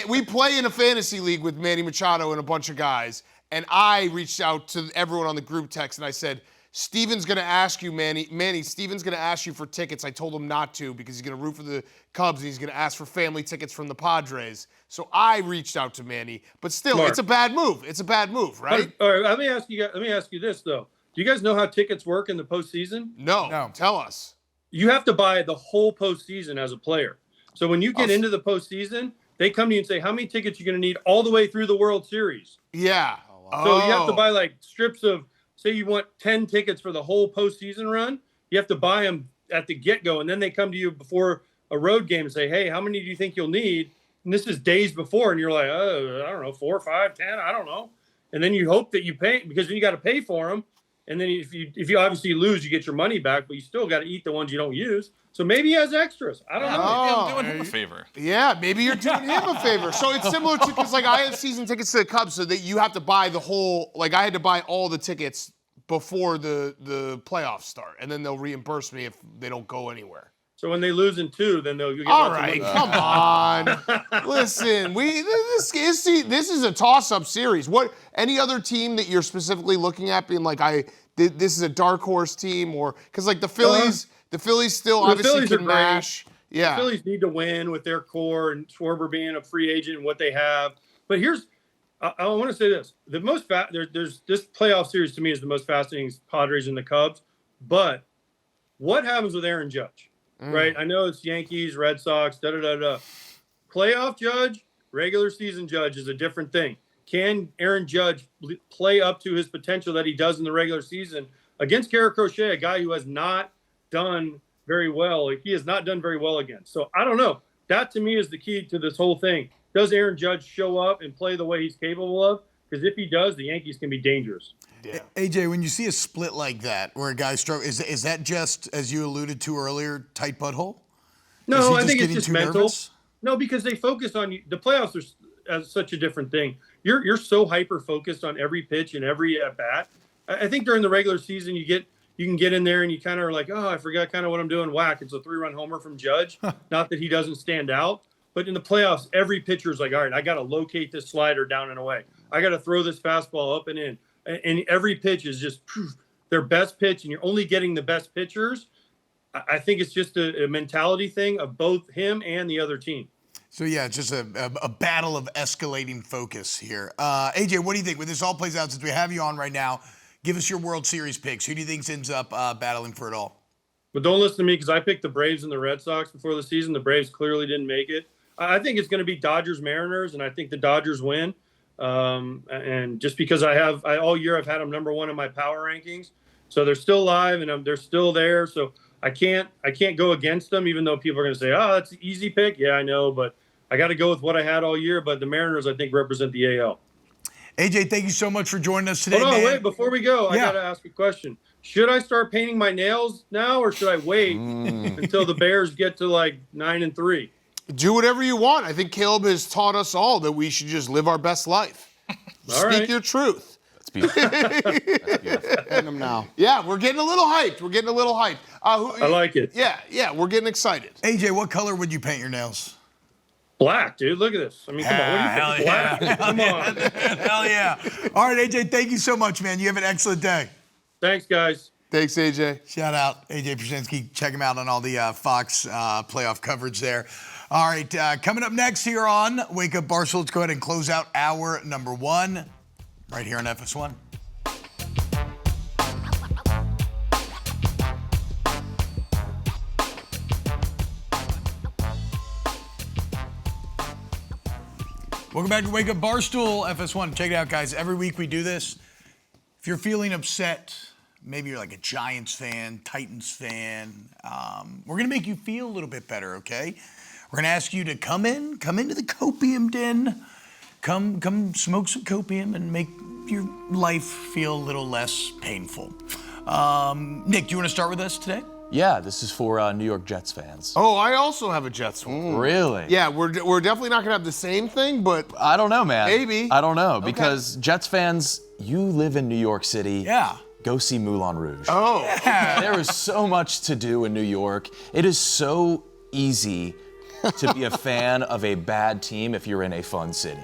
We play in a fantasy league with Manny Machado and a bunch of guys, and I reached out to everyone on the group text and I said, Steven's going to ask you, Manny, Steven's going to ask you for tickets. I told him not to because he's going to root for the Cubs and he's going to ask for family tickets from the Padres. So I reached out to Manny, but still, It's a bad move. It's a bad move, right? All right, let me ask you this though. Do you guys know how tickets work in the postseason? No. Tell us. You have to buy the whole postseason as a player. So when you get into the postseason, they come to you and say, how many tickets you're going to need all the way through the World Series? Yeah. So you have to buy like strips of, say you want 10 tickets for the whole postseason run, you have to buy them at the get-go, and then they come to you before a road game and say, hey, how many do you think you'll need? And this is days before, and you're like, oh, I don't know, 4, 5, 10, I don't know. And then you hope that you pay, because then you got to pay for them. And then if you obviously lose, you get your money back, but you still got to eat the ones you don't use. So maybe he has extras. I don't know. Maybe I'm doing him a favor. Yeah, maybe you're doing him a favor. So it's similar to, because like I have season tickets to the Cubs, so that you have to buy the whole, like I had to buy all the tickets before the playoffs start, and then they'll reimburse me if they don't go anywhere. So when they lose in 2, then they'll get All lots of right, money. come on. Listen, this is a toss-up series. What any other team that you're specifically looking at being like, this is a dark horse team, or because like the Phillies still obviously Phillies are can great. mash. Yeah, The Phillies need to win with their core and Schwarber being a free agent and what they have. But I want to say this: there's this playoff series to me is the most fascinating. Padres and the Cubs, but what happens with Aaron Judge? Right? I know it's Yankees, Red Sox, Playoff Judge, regular season Judge is a different thing. Can Aaron Judge play up to his potential that he does in the regular season against Garrett Crochet, a guy who has not done very well? He has not done very well against. So I don't know. That to me is the key to this whole thing. Does Aaron Judge show up and play the way he's capable of? Because if he does, the Yankees can be dangerous. yeah. AJ, when you see a split like that, where a guy struggles, is that just, as you alluded to earlier, tight butthole? No, Is he I think it's getting just too mental. nervous? No, because they focus on you. The playoffs are such a different thing. You're so hyper focused on every pitch and every at bat. I think during the regular season you can get in there and you kind of are like, oh, I forgot kind of what I'm doing. Whack! It's a 3-run homer from Judge. Not that he doesn't stand out, but in the playoffs, every pitcher is like, all right, I got to locate this slider down and away. I got to throw this fastball up and in. And every pitch is just their best pitch, and you're only getting the best pitchers. I think it's just a mentality thing of both him and the other team. So, yeah, it's just a battle of escalating focus here. AJ, what do you think? When this all plays out, since we have you on right now, give us your World Series picks. Who do you think ends up battling for it all? But don't listen to me because I picked the Braves and the Red Sox before the season. The Braves clearly didn't make it. I think it's going to be Dodgers-Mariners, and I think the Dodgers win. And just because all year I've had them number 1 in my power rankings. So they're still live and they're still there. So I can't go against them, even though people are going to say, oh, that's an easy pick. Yeah, I know, but I got to go with what I had all year. But the Mariners, I think, represent the AL. AJ, thank you so much for joining us today, Hold on, man. wait, before we go, I Yeah. got to ask a question. Should I start painting my nails now, or should I wait until the Bears get to like 9-3? Do whatever you want. I think Caleb has taught us all that we should just live our best life. All Speak right. your truth. That's beautiful. Hitting them now. Yeah, we're getting a little hyped. I like it. Yeah, we're getting excited. AJ, what color would you paint your nails? Black, dude. Look at this. I mean, come on. What do you think? Black? Come on. Hell yeah. All right, AJ, thank you so much, man. You have an excellent day. Thanks, guys. Thanks, AJ. Shout out AJ Pierzynski. Check him out on all the Fox playoff coverage there. All right, coming up next here on Wake Up Barstool, let's go ahead and close out hour number 1 right here on FS1. Welcome back to Wake Up Barstool, FS1. Check it out, guys. Every week we do this. If you're feeling upset, maybe you're like a Giants fan, Titans fan, we're going to make you feel a little bit better, okay? We're going to ask you to come into the Copium Den, come smoke some Copium and make your life feel a little less painful. Nick, do you want to start with us today? Yeah, this is for New York Jets fans. Oh, I also have a Jets one. Really? Yeah, we're definitely not gonna have the same thing, but I don't know, man. Maybe. I don't know, because Jets fans, you live in New York City. Yeah. Go see Moulin Rouge. oh, There is so much to do in New York. It is so easy to be a fan of a bad team if you're in a fun city.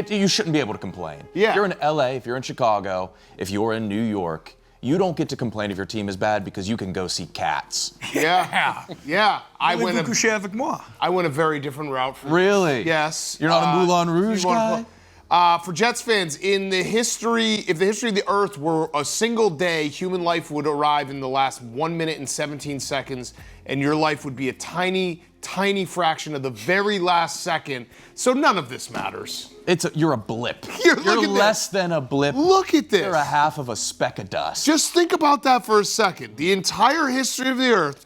You shouldn't be able to complain. Yeah. If you're in LA, if you're in Chicago, if you're in New York, you don't get to complain if your team is bad because you can go see Cats. yeah. I went Coucher avec moi. a very different route. For Really? Yes. You're not a Moulin Rouge you wanna guy? For Jets fans, if the history of the earth were a single day, human life would arrive in the last 1 minute and 17 seconds, and your life would be a tiny, tiny fraction of the very last second. So none of this matters. You're a blip. Here, look You're at less than a blip. Look at this. You're a half of a speck of dust. Just think about that for a second. The entire history of the earth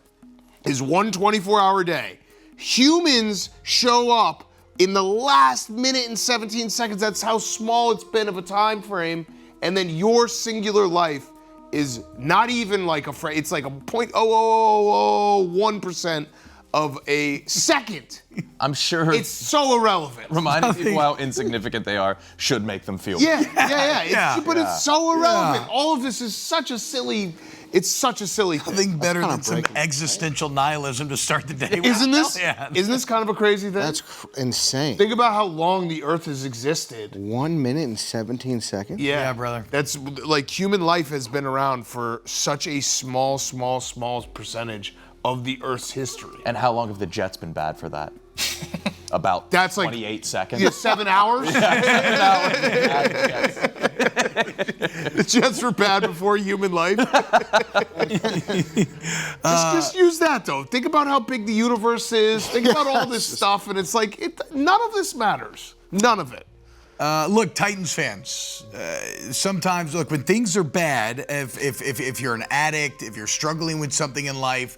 is one 24-hour day. Humans show up in the last minute and 17 seconds. That's how small it's been of a time frame. And then your singular life is not even like it's like a 0.00001% of a second. I'm sure It's so irrelevant. reminding people how insignificant they are should make them feel Yeah. Yeah. But it's so irrelevant. All of this is such a silly. It's such a silly thing. Nothing better kinda than some breaking, right? existential nihilism to start the day. Isn't Well, this? yeah. Isn't this kind of a crazy thing? That's insane. Think about how long the Earth has existed. 1 minute and 17 seconds? Yeah, brother. That's like human life has been around for such a small percentage of the Earth's history. And how long have the Jets been bad for that? About That's like 28 seconds. Yeah, 7 hours. The Jets were bad before human life. Just use that though. Think about how big the universe is. Think about all this stuff, and it's like none of this matters. None of it. Look, Titans fans, sometimes, look, when things are bad, if you're an addict, if you're struggling with something in life,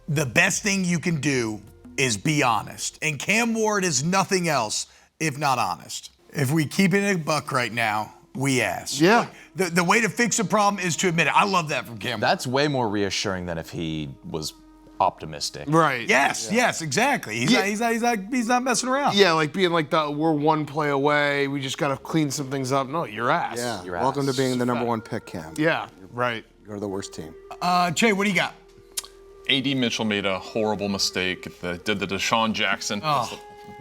the best thing you can do is be honest. And Cam Ward is nothing else if not honest. If we keep it a buck right now, we ask. Yeah. Look, the way to fix a problem is to admit it. I love that from Cam Ward. That's way more reassuring than if he was optimistic. Right. Yes, exactly. He's not messing around. Yeah, like being like we're one play away. We just gotta clean some things up. No, your ass. Yeah. Your Welcome ass. to being the number one pick, Cam. Yeah. Right. You're the worst team. Jay, what do you got? A.D. Mitchell made a horrible mistake. Did the Deshaun Jackson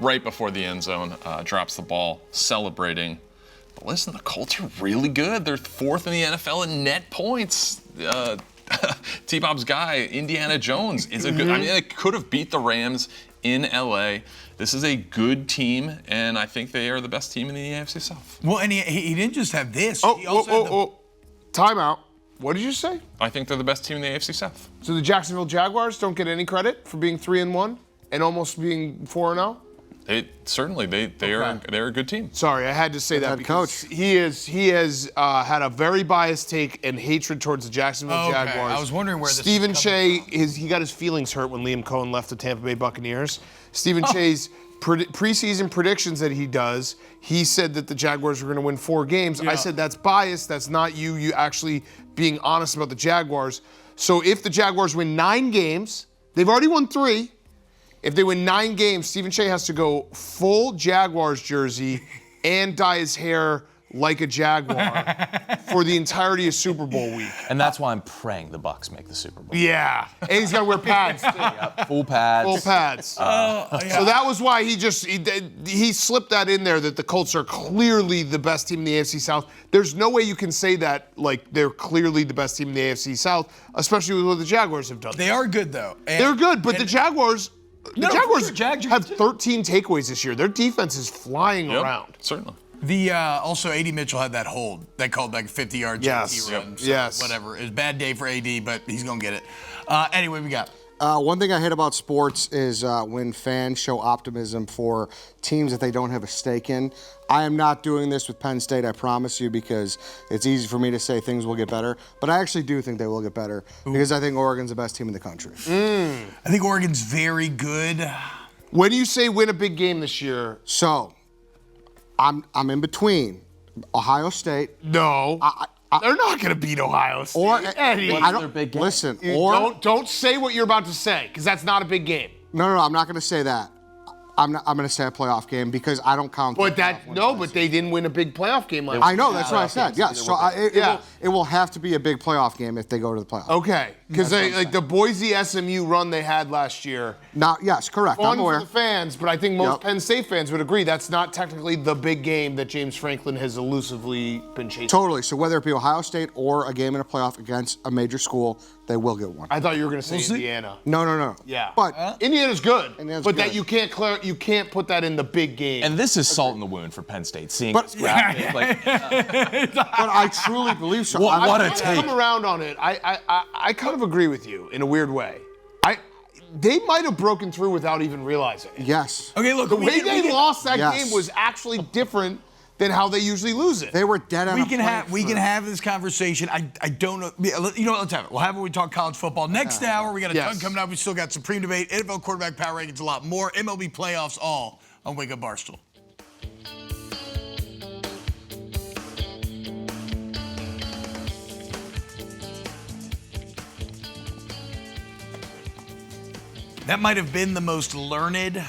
right before the end zone, drops the ball, celebrating. But listen, the Colts are really good. They're 4th in the NFL in net points. T-Bob's guy, Indiana Jones, is a good. I mean, they could have beat the Rams in LA. This is a good team, and I think they are the best team in the AFC South. Well, and he didn't just have this. He also had the Timeout. What did you say? I think they're the best team in the AFC South. So the Jacksonville Jaguars don't get any credit for being 3-1 and almost being 4-0? They're a good team. Sorry, I had to say that head because coach. he has had a very biased take and hatred towards the Jacksonville Jaguars. I was wondering where this Steven was coming Cheah, he got his feelings hurt when Liam Cohen left the Tampa Bay Buccaneers. Steven Cheah's preseason predictions that he does, he said that the Jaguars were going to win 4 games. I said that's biased. That's not you actually being honest about the Jaguars. So if the Jaguars win 9 games, they've already won 3. If they win 9 games, Steven Cheah has to go full Jaguars jersey and dye his hair like a Jaguar for the entirety of Super Bowl week. And that's why I'm praying the Bucks make the Super Bowl. Yeah, and he's got to wear pads too. Yep, full pads. Full pads. So that was why he slipped that in there that the Colts are clearly the best team in the AFC South. There's no way you can say that like they're clearly the best team in the AFC South, especially with what the Jaguars have done. They are good though. And, They're good, but the Jaguars. The No, Jaguars for sure. have 13 takeaways this year. Their defense is flying Yep, around. certainly. The also A.D. Mitchell had that hold that called back a 50-yard Yes. JT run. Yep. So Yes. Whatever. It's a bad day for A.D., but he's gonna get it. Anyway, we got. One thing I hate about sports is when fans show optimism for teams that they don't have a stake in. I am not doing this with Penn State, I promise you, because it's easy for me to say things will get better. But I actually do think they will get better because I think Oregon's the best team in the country. I think Oregon's very good. When you say win a big game this year, So, I'm in between Ohio State. no, they're not going to beat Ohio State. Or Eddie, I their don't big game? listen. you Or don't say what you're about to say because that's not a big game. no, I'm not going to say that. I'm going to say a playoff game because I don't count. But the that playoff ones no, twice. but they didn't win a big playoff game last I year. know, that's what I said. Yes, so it will have to be a big playoff game if they go to the playoffs. Okay, because like the Boise SMU run they had last year. Now, yes, correct. Fun I'm aware. for the fans, but I think most Yep. Penn State fans would agree that's not technically the big game that James Franklin has elusively been chasing. Totally. So whether it be Ohio State or a game in a playoff against a major school, they will get one. I thought you were going to say Indiana. No. Yeah, But Indiana's good. Indiana's but that good. you can't put that in the big game. And this is salt in the wound for Penn State. Seeing But- this graphic, like, but I truly believe so. What- I- what a I've take. come around on it. I kind of agree with you in a weird way. They might have broken through without even realizing it. Yes. Okay, look. The way they lost that Yes. game was actually different than how they usually lose it. They were dead on We a can plane can for- have this conversation. I don't know. You know what? Let's have it. We'll have it when we talk college football. Next hour, we got a ton Yes. coming up. We still got Supreme Debate, NFL quarterback power rankings, a lot more. MLB playoffs, all on Wake Up Barstool. That might have been the most learned,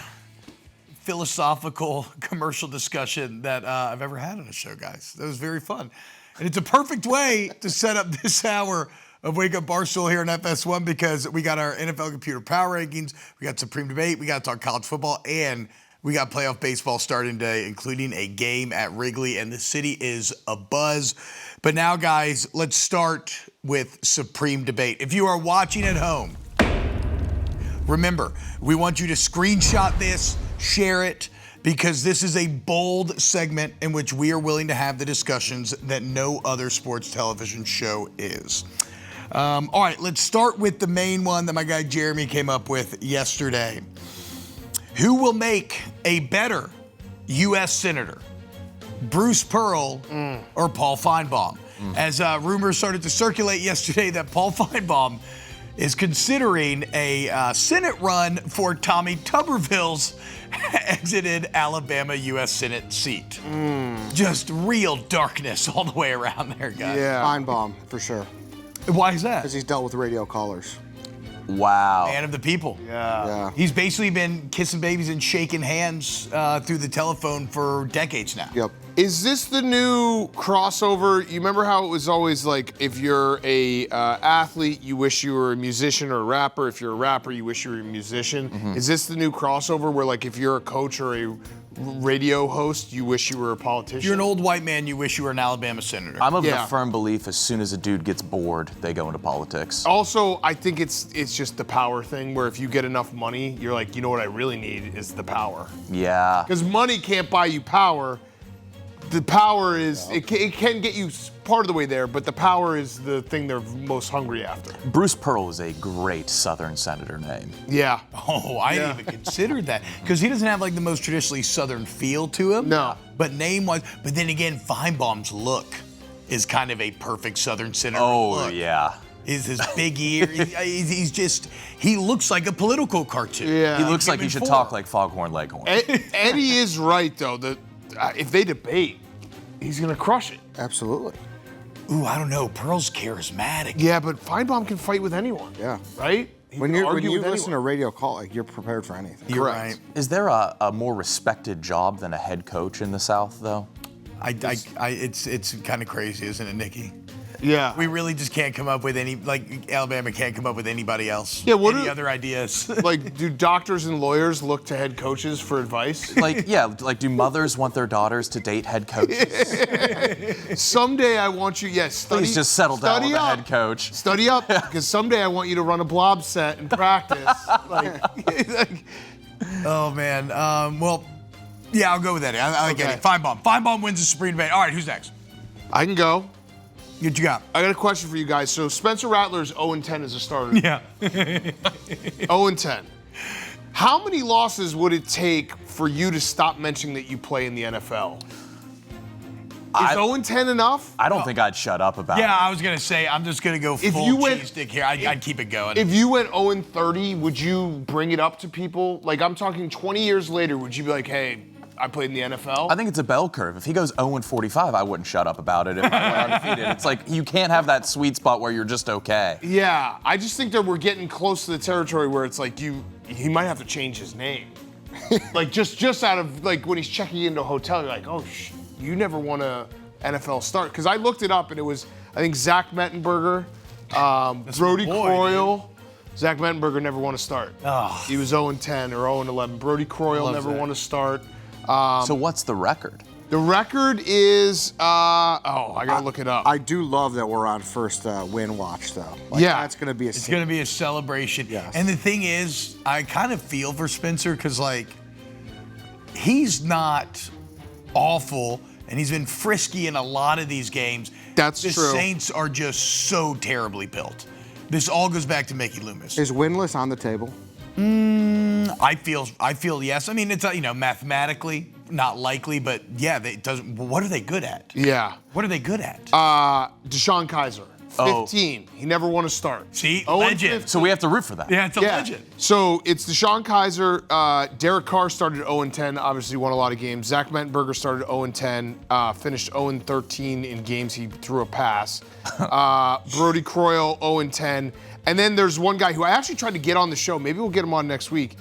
philosophical commercial discussion that I've ever had on a show, guys. That was very fun. And it's a perfect way to set up this hour of Wake Up Barstool here on FS1 because we got our NFL computer power rankings, we got Supreme Debate, we got to talk college football, and we got playoff baseball starting today, including a game at Wrigley, and the city is abuzz. But now, guys, let's start with Supreme Debate. If you are watching at home, remember, we want you to screenshot this, share it, because this is a bold segment in which we are willing to have the discussions that no other sports television show is. All right, let's start with the main one that my guy Jeremy came up with yesterday. Who will make a better U.S. Senator, Bruce Pearl or Paul Feinbaum? As rumors started to circulate yesterday that Paul Feinbaum is considering a Senate run for Tommy Tuberville's exited Alabama U.S. Senate seat. Just real darkness all the way around there, guys. Yeah. Feinbaum, for sure. Why is that? Because he's dealt with radio callers. Wow. Man of the people. Yeah. He's basically been kissing babies and shaking hands through the telephone for decades now. Yep. Is this the new crossover? You remember how it was always like, if you're a athlete, you wish you were a musician or a rapper. If you're a rapper, you wish you were a musician. Is this the new crossover where, like, if you're a coach or a radio host, you wish you were a politician? If you're an old white man, you wish you were an Alabama senator. I'm of the firm belief as soon as a dude gets bored, they go into politics. Also, I think it's just the power thing where if you get enough money, you're like, you know what I really need is the power. Yeah. Because money can't buy you power. The power is, it can get you part of the way there, but the power is the thing they're most hungry after. Bruce Pearl is a great Southern senator name. Yeah. Oh, I didn't even consider that. Because he doesn't have like the most traditionally Southern feel to him. No. But name-wise, but then again, Feinbaum's look is kind of a perfect Southern senator look. Yeah. Is his big ear. He looks like a political cartoon. Yeah. He looks like he should talk like Foghorn Leghorn. Eddie is right, though. If they debate, he's going to crush it. Absolutely. Ooh, I don't know. Pearl's charismatic. Yeah, but Feinbaum can fight with anyone. Yeah. Right? When you listen to a radio call, like, you're prepared for anything. You're Correct. right. Is there a more respected job than a head coach in the South, though? It's kind of crazy, isn't it, Nikki? Yeah. We really just can't come up with Alabama can't come up with anybody else. Yeah, what Any are- other ideas? Like, do doctors and lawyers look to head coaches for advice? Like, do mothers want their daughters to date head coaches? Someday I want you, study. Please just settle down with a up. head coach. Study up, because someday I want you to run a blob set and practice. Oh, man. Well, yeah, I'll go with Eddie. I get Okay. it. Feinbaum wins the Supreme Debate. All right, who's next? I can go. What you got? I got a question for you guys. So Spencer Rattler's 0-10 as a starter. Yeah. 0-10. How many losses would it take for you to stop mentioning that you play in the NFL? Is 0-10 enough? I don't think I'd shut up about it. Yeah, I was going to say, I'm just going to go If full you went- cheese stick here. I'd keep it going. If you went 0-30, would you bring it up to people? Like, I'm talking 20 years later, would you be like, hey, I played in the NFL? I think it's a bell curve. If he goes 0-45, I wouldn't shut up about it if I went undefeated. It's like you can't have that sweet spot where you're just okay. Yeah, I just think that we're getting close to the territory where it's like he might have to change his name. Like just out of, like, when he's checking into a hotel, you're like, oh, you never won a NFL start. Because I looked it up and it was, I think, Zach Mettenberger, Brody my boy, Croyle. Zach Mettenberger never won a start. Oh. He was 0-10 or 0-11. Brody Croyle Love never Zach. won a start. So what's the record? The record is, I gotta look it up. I do love that we're on first win watch, though. Like, Yeah. That's going to be a It's going to be a celebration. Yes. And the thing is, I kind of feel for Spencer because, like, he's not awful, and he's been frisky in a lot of these games. That's the true. Saints are just so terribly built. This all goes back to Mickey Loomis. Is winless on the table? I feel yes. I mean, it's mathematically not likely, but yeah, what are they good at? Yeah. What are they good at? Deshaun Kaiser, 15. He never won a start. See, 0-15. legend. So we have to root for that. Yeah, it's a legend. So it's Deshaun Kaiser. Derek Carr started 0-10, obviously won a lot of games. Zach Mettenberger started 0-10, finished 0-13 in games he threw a pass. Brody Croyle 0-10. And then there's one guy who I actually tried to get on the show. Maybe we'll get him on next week.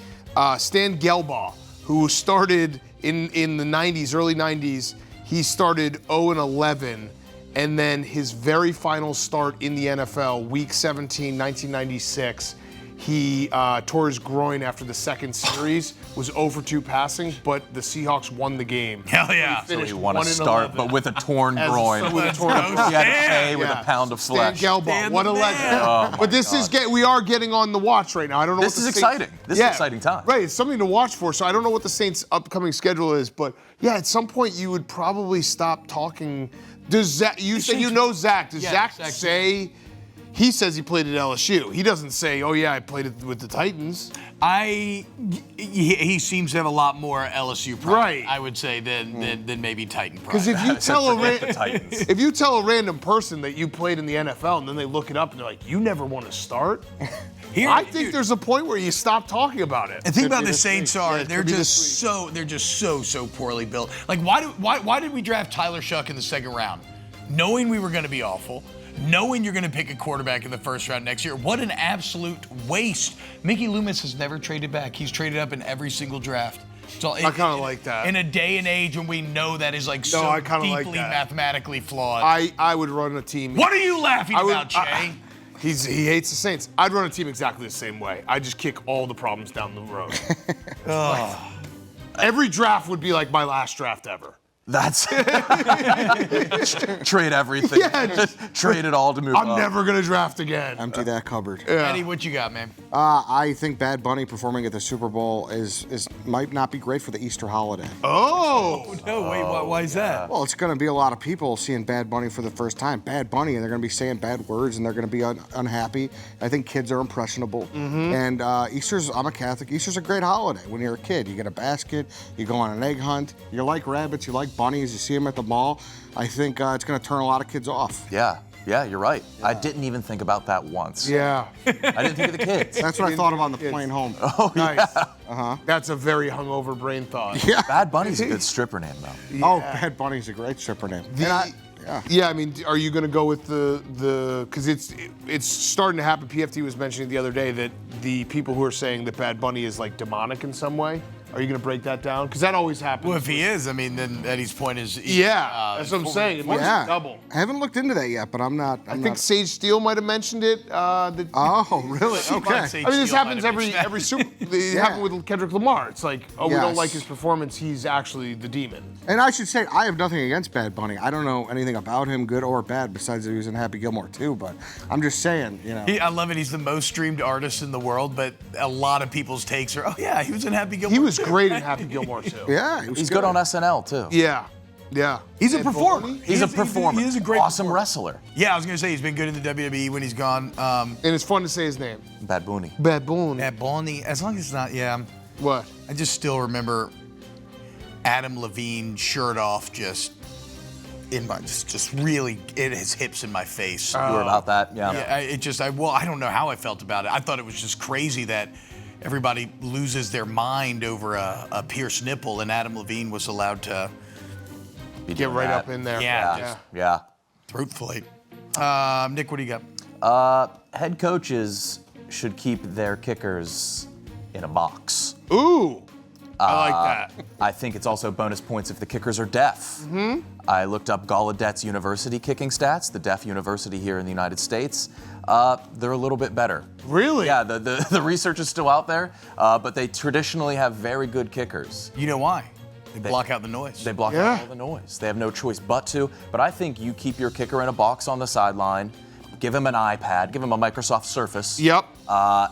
Stan Gelbaugh, who started in the 90s, early 90s. He started 0-11. And then his very final start in the NFL, Week 17, 1996, he tore his groin after the second series, was 0-for-2 passing, but the Seahawks won the game. Hell yeah. So he won a start, but with a torn As a- groin. with a torn He had to pay Stan. with a pound of Stan flesh. Gelbaugh, what a legend. Oh, but this is we are getting on the watch right now. I don't know This what the is Saints- exciting. This is an exciting time. Right, it's something to watch for. So I don't know what the Saints' upcoming schedule is, but yeah, at some point you would probably stop talking. Does Zach? You say you know Zach. Does Zach say? He says he played at LSU. He doesn't say, "Oh yeah, I played it with the Titans." He seems to have a lot more LSU pride, Right. I would say, than maybe Titan pride. Because if you tell the Titans. if you tell a random person that you played in the NFL and then they look it up and they're like, "You never want to start," I think there's a point where you stop talking about it. The thing about the Saints are they're could be just so poorly built. Like why did we draft Tyler Shuck in the second round, knowing we were going to be awful, knowing you're going to pick a quarterback in the first round next year? What an absolute waste. Mickey Loomis has never traded back. He's traded up in every single draft. So I kind of like that. In a day and age when we know that is like so I kinda deeply like that. mathematically flawed. I would run a team. What are you laughing about, Jay? He hates the Saints. I'd run a team exactly the same way. I'd just kick all the problems down the road. Every draft would be like my last draft ever. That's trade everything. Yeah, Trade it all to move I'm up. never gonna draft again. Empty that cupboard. Eddie, what you got, man? I think Bad Bunny performing at the Super Bowl is might not be great for the Easter holiday. Oh, No, wait, why is that? Well, it's going to be a lot of people seeing Bad Bunny for the first time. Bad Bunny, and they're going to be saying bad words, and they're going to be unhappy. I think kids are impressionable. And I'm a Catholic. Easter's a great holiday. When you're a kid, you get a basket, you go on an egg hunt, you like rabbits, you like bunnies, you see them at the mall. I think it's going to turn a lot of kids off. Yeah, you're right. I didn't even think about that once. yeah. I didn't think of the kids. That's what I thought of on the plane home. Oh, Nice. That's a very hungover brain thought. Yeah. Bad Bunny's a good stripper name, though. Oh, Bad Bunny's a great stripper name. Yeah, I mean, are you going to go with the because it's starting to happen. PFT was mentioning the other day that the people who are saying that Bad Bunny is like demonic in some way. Are you going to break that down? Because that always happens. Well, if he is, I mean, then Eddie's point is. That's what I'm saying. It might be double. I haven't looked into that yet, but I'm not. I think Sage Steele might have mentioned it. Oh, really? Okay. I mean, this happens every Super. It happened with Kendrick Lamar. It's like, oh, we don't Yes. like his performance. He's actually the demon. And I should say, I have nothing against Bad Bunny. I don't know anything about him, good or bad, besides that he was in Happy Gilmore too. But I'm just saying, you know. I love it. He's the most streamed artist in the world, but a lot of people's takes are, oh yeah, he was in Happy Gilmore. He was too." great in Happy Gilmore too. Yeah, he was He's good on SNL, too. Yeah. Yeah. He's a performer. He's a performer. He is a great awesome performer. wrestler. Yeah, I was gonna say he's been good in the WWE when he's gone. And it's fun to say his name. Bad Bunny. Bad Bunny. At Bonnie, as long as it's not, yeah. What? I just still remember Adam Levine shirt off, just in my, just really, it his hips in my face. You were about that, yeah. Yeah, I don't know how I felt about it. I thought it was just crazy that everybody loses their mind over a pierced nipple, and Adam Levine was allowed to Be Get doing right that. up in there. Yeah. throat fillet. Nick, what do you got? Head coaches should keep their kickers in a box. Ooh. I like that. I think it's also bonus points if the kickers are deaf. I looked up Gallaudet's university kicking stats, the deaf university here in the United States. They're a little bit better. Really? Yeah, the research is still out there, but they traditionally have very good kickers. You know why? They block out the noise. They block out all the noise. They have no choice but to. But I think you keep your kicker in a box on the sideline, give him an iPad, give him a Microsoft Surface. Yep.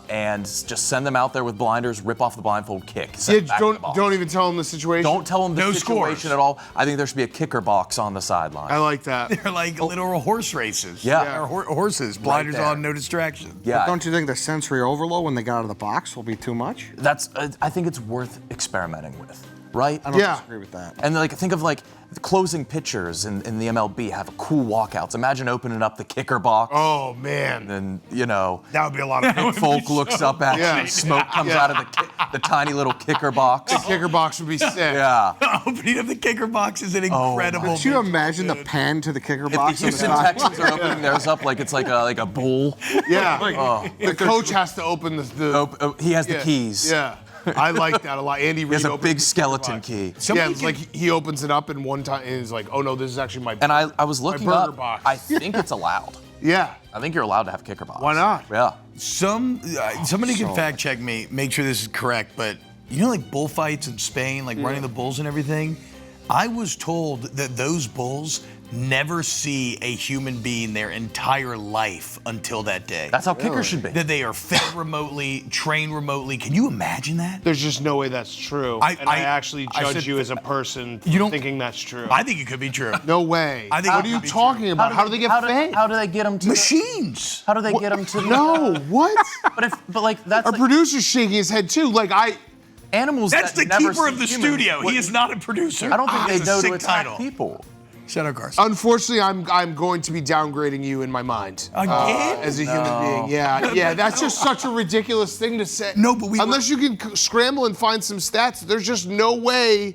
And just send them out there with blinders, rip off the blindfold, kick. Yeah, Send it back in the box. don't even tell them the situation. Don't tell them the No situation scores. at all. I think there should be a kicker box on the sideline. I like that. They're like little horse races. Yeah. Or horses, blinders there. on, no distraction. Yeah, Don't you think the sensory overload when they got out of the box will be too much? that's. I think it's worth experimenting with, right? I don't Yeah. disagree with that. And like think of like the closing pitchers in the MLB have cool walkouts. Imagine opening up the kicker box. Oh man. And That would be a lot of fun. folk looks up at Yeah. you, smoke comes out of the tiny little kicker box. Kicker box would be sick. Yeah. Opening up the kicker box is an incredible. Could you imagine the pan to the kicker If the box? on the Houston side? Texans are opening theirs up like it's like a bull. Yeah. The coach has to open the He has the yeah. keys. Yeah. I like that a lot. Andy Reid He has a opens big the skeleton kicker key. box. Yeah, it's like he opens it up and one time and he's like, oh no, this is actually my. And I was looking burger up. box. I think it's allowed. Yeah. I think you're allowed to have kicker box. Why not? Yeah. Somebody can fact check me, make sure this is correct, but you know, like bullfights in Spain, like running the bulls and everything. I was told that those bulls never see a human being their entire life until that day. That's how kickers should be. That they are fed remotely, trained remotely. Can you imagine that? There's just no way that's true. I actually judge you as a person thinking that's true. I think it could be true. No way. I think what are you talking about? How do they get fed? How do they get them to Machines. How do they get them to? No, what? But like that's Our like producer's shaking his head too. Like animals. That's that the never keeper of see the humans. studio. He is not a producer. I don't think That's they a know to sick attack title. people. Shut up, Carson. Unfortunately, I'm going to be downgrading you in my mind Again? as a human being. Yeah. That's just such a ridiculous thing to say. No, but unless you can scramble and find some stats, there's just no way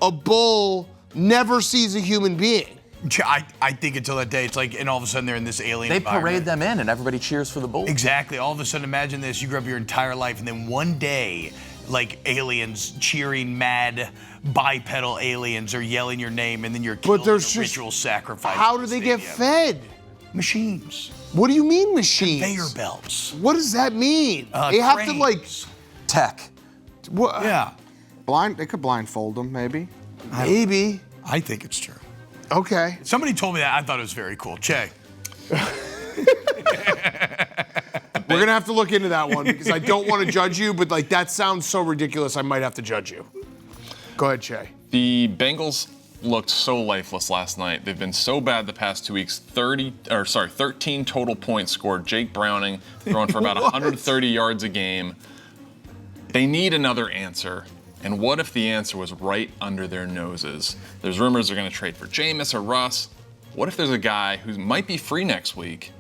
a bull never sees a human being. I think until that day, it's like, and all of a sudden they're in this alien They environment. parade them in, and everybody cheers for the bull. Exactly. All of a sudden, imagine this: you grew up your entire life, and then one day, like aliens cheering, mad bipedal aliens are yelling your name, and then you're killed But there's in a just ritual sacrifice. How in do the they get stadium. fed? Machines. What do you mean machines? Conveyor belts. What does that mean? They have to like. Cranes. Tech. What? Yeah. They could blindfold them, maybe. Maybe. I think it's true. Okay. Somebody told me that. I thought it was very cool. Che. We're gonna have to look into that one because I don't want to judge you, but like that sounds so ridiculous. I might have to judge you. Go ahead, Che. The Bengals looked so lifeless last night. They've been so bad the past 2 weeks. 13 total points scored. Jake Browning throwing for about 130 yards a game. They need another answer. And what if the answer was right under their noses? There's rumors they're going to trade for Jameis or Russ. What if there's a guy who might be free next week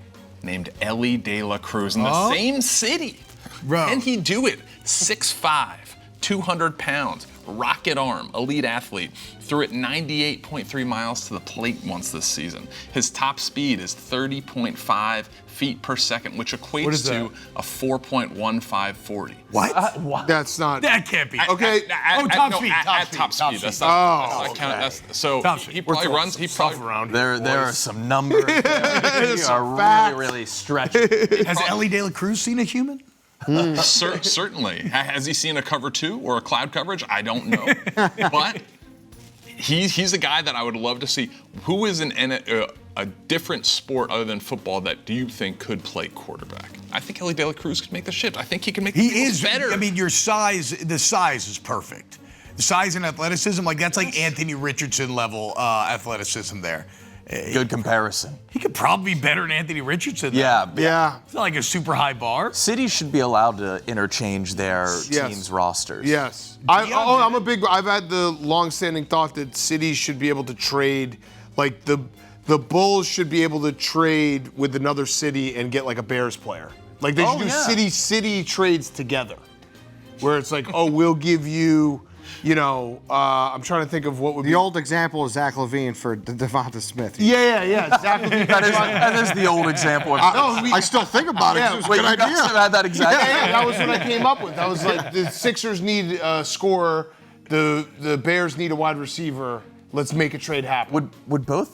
named Ellie De La Cruz in the same city? Bro. Can he do it? 6'5", 200 pounds, rocket arm, elite athlete. Threw it 98.3 miles to the plate once this season. His top speed is 30.5 feet per second, which equates to a 4.15 40. What? That's not. That can't be. Okay. Top speed. At top speed. That's not okay. count. So Top speed. he probably runs. He probably around here. There are some numbers. You some are facts. really stretching. Has Ellie De La Cruz seen a human? Certainly. Has he seen a cover 2 or a cloud coverage? I don't know. But he's a guy that I would love to see. Who is a different sport other than football that do you think could play quarterback? I think Ellie De La Cruz could make the shift. I think he can make the He is better. I mean, the size is perfect. The size and athleticism, like that's like Anthony Richardson level athleticism there. Good comparison. He could probably be better than Anthony Richardson. Yeah. Yeah. It's not like a super high bar. Cities should be allowed to interchange their Yes. teams' rosters. Yes. I've had the long-standing thought that cities should be able to trade, like the Bulls should be able to trade with another city and get like a Bears player. Like they should do city trades together, where it's like, oh, we'll give you, I'm trying to think of what would be. The old example is Zach LaVine for Devonta Smith. Yeah, exactly. That is the old example. I still think about it. 'cause it was a Wait, good you guys idea. have had that exact Yeah, that was what I came up with. I was like, the Sixers need a scorer, the Bears need a wide receiver. Let's make a trade happen. Would the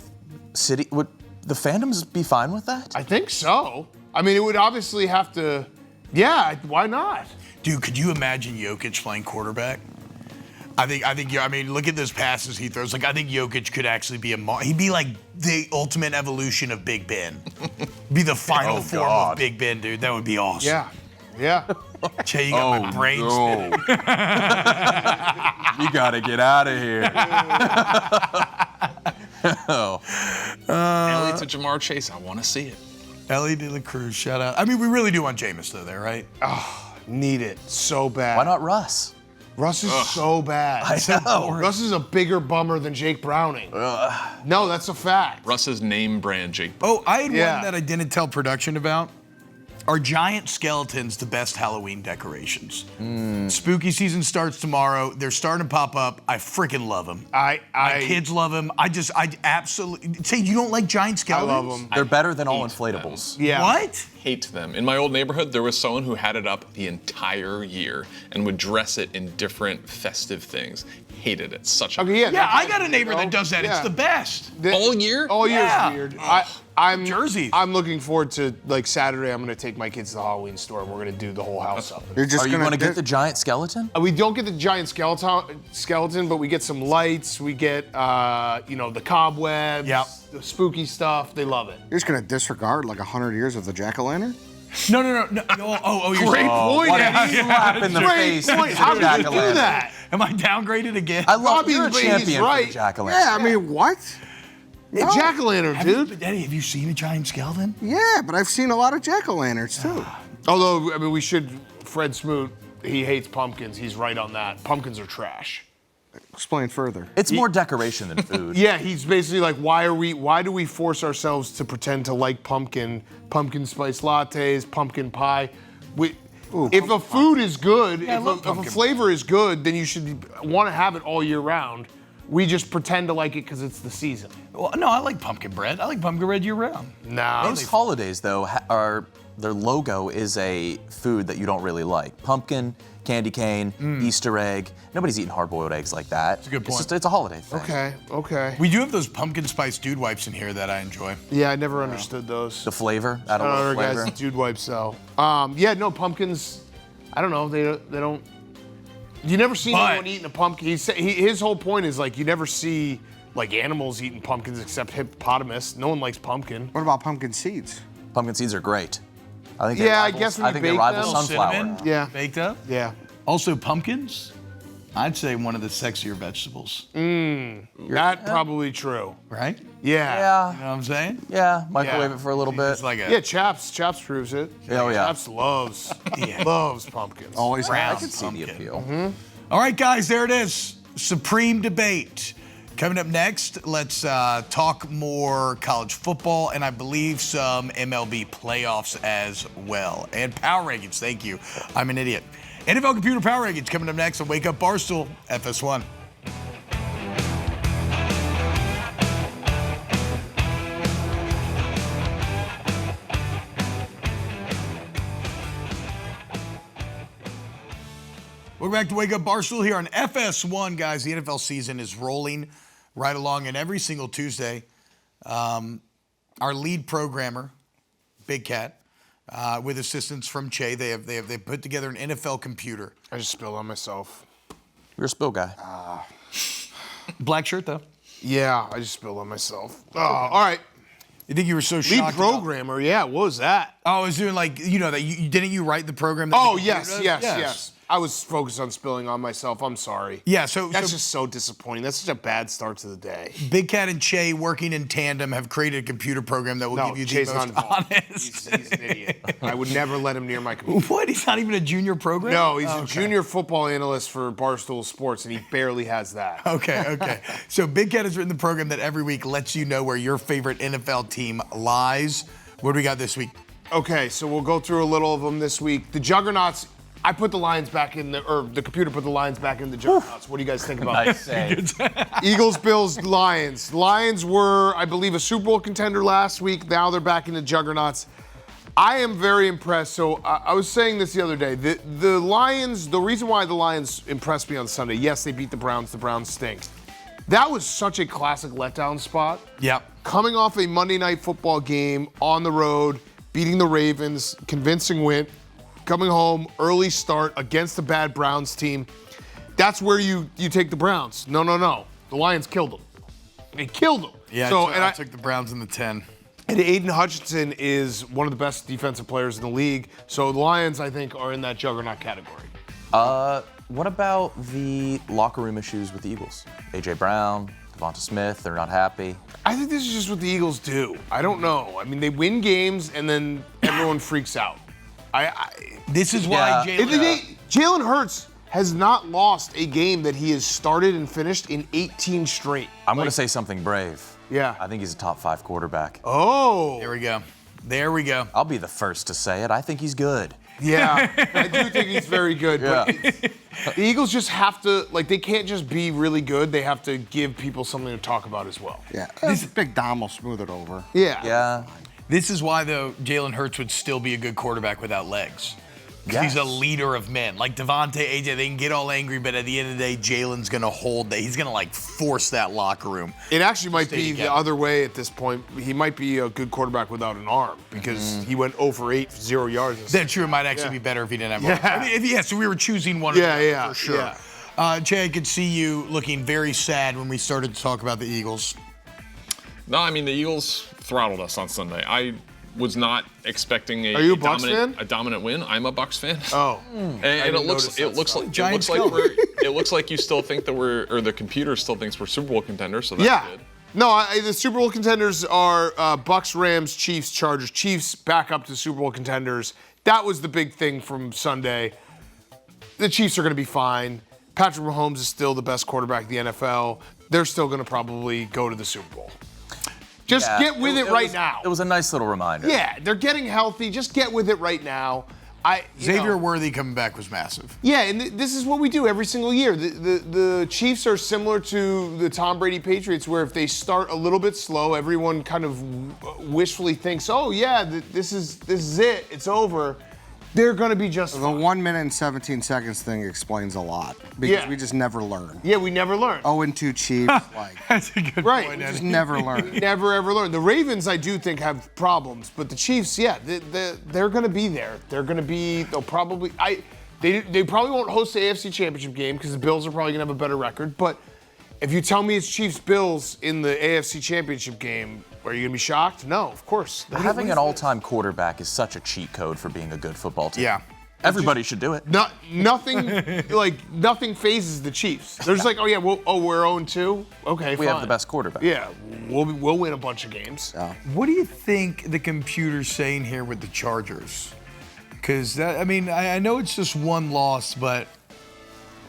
fandoms be fine with that? I think so. I mean, it would obviously have to. Yeah, why not? Dude, could you imagine Jokic playing quarterback? I mean, look at those passes he throws. Like, I think Jokic could actually be he'd be like the ultimate evolution of Big Ben. Be the final form of Big Ben, dude. That would be awesome. Yeah. Che, you got my brain spinning. You gotta get out of here. Ellie to Jamar Chase. I want to see it. Ellie De La Cruz, shout out. I mean, we really do want Jameis though, there, right? Need it so bad. Why not Russ? Russ is so bad. I know. Russ is a bigger bummer than Jake Browning. No, that's a fact. Russ's name brand, Jake. Oh, I had Yeah. one that I didn't tell production about. Are giant skeletons the best Halloween decorations? Spooky season starts tomorrow. They're starting to pop up. I freaking love them. My kids love them. I absolutely say you don't like giant skeletons. I love them. They're better than all inflatables. Yeah. What? Hate them. In my old neighborhood, there was someone who had it up the entire year and would dress it in different festive things. Hated it. Such a Okay, yeah. Yeah, I got a neighbor that does that. It's Yeah. the best. all year. All year Yeah. is weird. I'm Jerseys. I'm looking forward to like Saturday. I'm gonna take my kids to the Halloween store and we're gonna do the whole house up. You're just Are you gonna going to get the giant skeleton? We don't get the giant skeleton, but we get some lights. We get the cobwebs, Yep. the spooky stuff. They love it. You're just gonna disregard like 100 years of the jack-o'-lantern? No. Oh, you're Great saying- point, What a Eddie. slap in the Great face. point. to How the did you do jack-o'-lantern. that? Am I downgraded again? I love Bobby, you're a but he's champion for right. the jack-o'-lantern. Yeah, I mean, what? Yeah, jack-o'-lantern, dude. But Eddie, have you seen a giant skeleton? Yeah, but I've seen a lot of jack-o'-lanterns too. Although, I mean, we should. Fred Smoot, he hates pumpkins. He's right on that. Pumpkins are trash. Explain further. It's more decoration than food. Yeah, he's basically like, why do we force ourselves to pretend to like pumpkin spice lattes, pumpkin pie? If a food is good, I love if a pumpkin flavor is good, then you should want to have it all year round. We just pretend to like it because it's the season. Well, no, I like pumpkin bread. I like pumpkin bread year round. Nah. Most holidays, though, their logo is a food that you don't really like. Pumpkin, candy cane, Easter egg. Nobody's eating hard-boiled eggs like that. It's a good point. It's a holiday thing. Okay. We do have those pumpkin spice dude wipes in here that I enjoy. Yeah, I never understood those. The flavor, I don't I know don't the know, flavor. guys, dude wipes though. Pumpkins. I don't know. They don't. You never see But- anyone eating a pumpkin. His whole point is like you never see like animals eating pumpkins except hippopotamus. No one likes pumpkin. What about pumpkin seeds? Pumpkin seeds are great. I think Yeah, I rival, guess when I you think they bake rival them- sunflower. Cinnamon, Yeah. baked up. Yeah. Also, pumpkins, I'd say one of the sexier vegetables, That probably true. right? Yeah. Yeah, You know what I'm saying? yeah. Microwave Yeah. it for a little bit. It's like a Yeah, Chaps proves it. Oh, yeah. Chaps loves pumpkins. Always I has. can see the pumpkin. appeal. All right, guys, there it is. Supreme debate. Coming up next, let's talk more college football and I believe some MLB playoffs as well. And power rankings, thank you. I'm an idiot. NFL Computer Power Rankings coming up next on Wake Up Barstool, FS1. Welcome back to Wake Up Barstool here on FS1, guys. The NFL season is rolling right along, and every single Tuesday, our lead programmer, Big Cat, with assistance from Cheah, they put together an NFL computer. I just spilled on myself. You're a spill guy. Black shirt though. Yeah, I just spilled on myself. Oh, all right. You think you were so Lead shocked? about- programmer. Yeah, what was that? Oh, I was doing like that. Didn't you write the program? That Oh, the yes, computer does? yes. I was focused on spilling on myself. I'm sorry. Yeah, so That's just so disappointing. That's such a bad start to the day. Big Cat and Cheah working in tandem have created a computer program that will No, give you Chay's the not most involved. honest. He's an idiot. I would never let him near my computer. What? He's not even a junior program? No, he's Oh, a okay. junior football analyst for Barstool Sports, and he barely has that. Okay. So Big Cat has written the program that every week lets you know where your favorite NFL team lies. What do we got this week? Okay, so we'll go through a little of them this week. The Juggernauts, I put the Lions back in the computer put the Lions back in the Juggernauts. What do you guys think about Nice save. Eagles, Bills, Lions. Lions were, I believe, a Super Bowl contender last week. Now they're back in the Juggernauts. I am very impressed. So I was saying this the other day. The Lions, the reason why the Lions impressed me on Sunday, yes, they beat the Browns. The Browns stink. That was such a classic letdown spot. Yep. Coming off a Monday Night Football game on the road, beating the Ravens, convincing win, coming home, early start against the bad Browns team. That's where you take the Browns. No. The Lions killed them. They killed them. Yeah, So, I took the Browns in the 10. and Aiden Hutchinson is one of the best defensive players in the league. So the Lions, I think, are in that juggernaut category. What about the locker room issues with the Eagles? A.J. Brown, Devonta Smith, they're not happy. I think this is just what the Eagles do. I don't know. I mean, they win games and then everyone freaks out. This is why Yeah. Jalen Hurts has not lost a game that he has started and finished in 18 straight. I'm going to say something brave. Yeah. I think he's a top 5 quarterback. Oh. There we go. There we go. I'll be the first to say it. I think he's good. Yeah, I do think he's very good. Yeah. But the Eagles just have to, they can't just be really good. They have to give people something to talk about as well. Yeah. This Big Dom will smooth it over. Yeah. Yeah. This is why, though, Jalen Hurts would still be a good quarterback without legs. Because he's a leader of men. Like Devontae, AJ, they can get all angry, but at the end of the day, Jalen's going to hold that. He's going to, force that locker room. It actually might be together. the other way at this point. He might be a good quarterback without an arm because he went 0 for 8, 0 yards. That's true. It might actually be better if he didn't have Yeah. arms. I mean, so we were choosing one of them for sure. Yeah. Jay, I could see you looking very sad when we started to talk about the Eagles. No, I mean, the Eagles throttled us on Sunday. I was not expecting Are you a Bucs fan? a dominant win. I'm a Bucs fan. Oh. And it looks like you still think that the computer still thinks we're Super Bowl contenders, so that's good. No, the Super Bowl contenders are Bucs, Rams, Chiefs, Chargers. Chiefs back up to Super Bowl contenders. That was the big thing from Sunday. The Chiefs are going to be fine. Patrick Mahomes is still the best quarterback in the NFL. They're still going to probably go to the Super Bowl. Just get with it right now. It was a nice little reminder. Yeah, they're getting healthy. Just get with it right now. Xavier Worthy coming back was massive. Yeah, and this is what we do every single year. The Chiefs are similar to the Tom Brady Patriots, where if they start a little bit slow, everyone kind of wishfully thinks, "Oh yeah, this is it. It's over." They're going to be just The fine. 1 minute and 17 seconds thing explains a lot because we just never learn. Yeah, we never learn. 0-2 Chiefs, That's a good Right. point, we Eddie. just never learn. Never ever learn. The Ravens, I do think, have problems, but the Chiefs, they're going to be there. They're going to be. They'll probably. They probably won't host the AFC Championship game because the Bills are probably going to have a better record. But if you tell me it's Chiefs Bills in the AFC Championship game, are you going to be shocked? No, of course. Having an all-time quarterback is such a cheat code for being a good football team. Yeah. Everybody should do it. Nothing phases the Chiefs. They're just we're 0-2. Okay, We fine. have the best quarterback. Yeah, we'll win a bunch of games. What do you think the computer's saying here with the Chargers? Because I know it's just one loss, but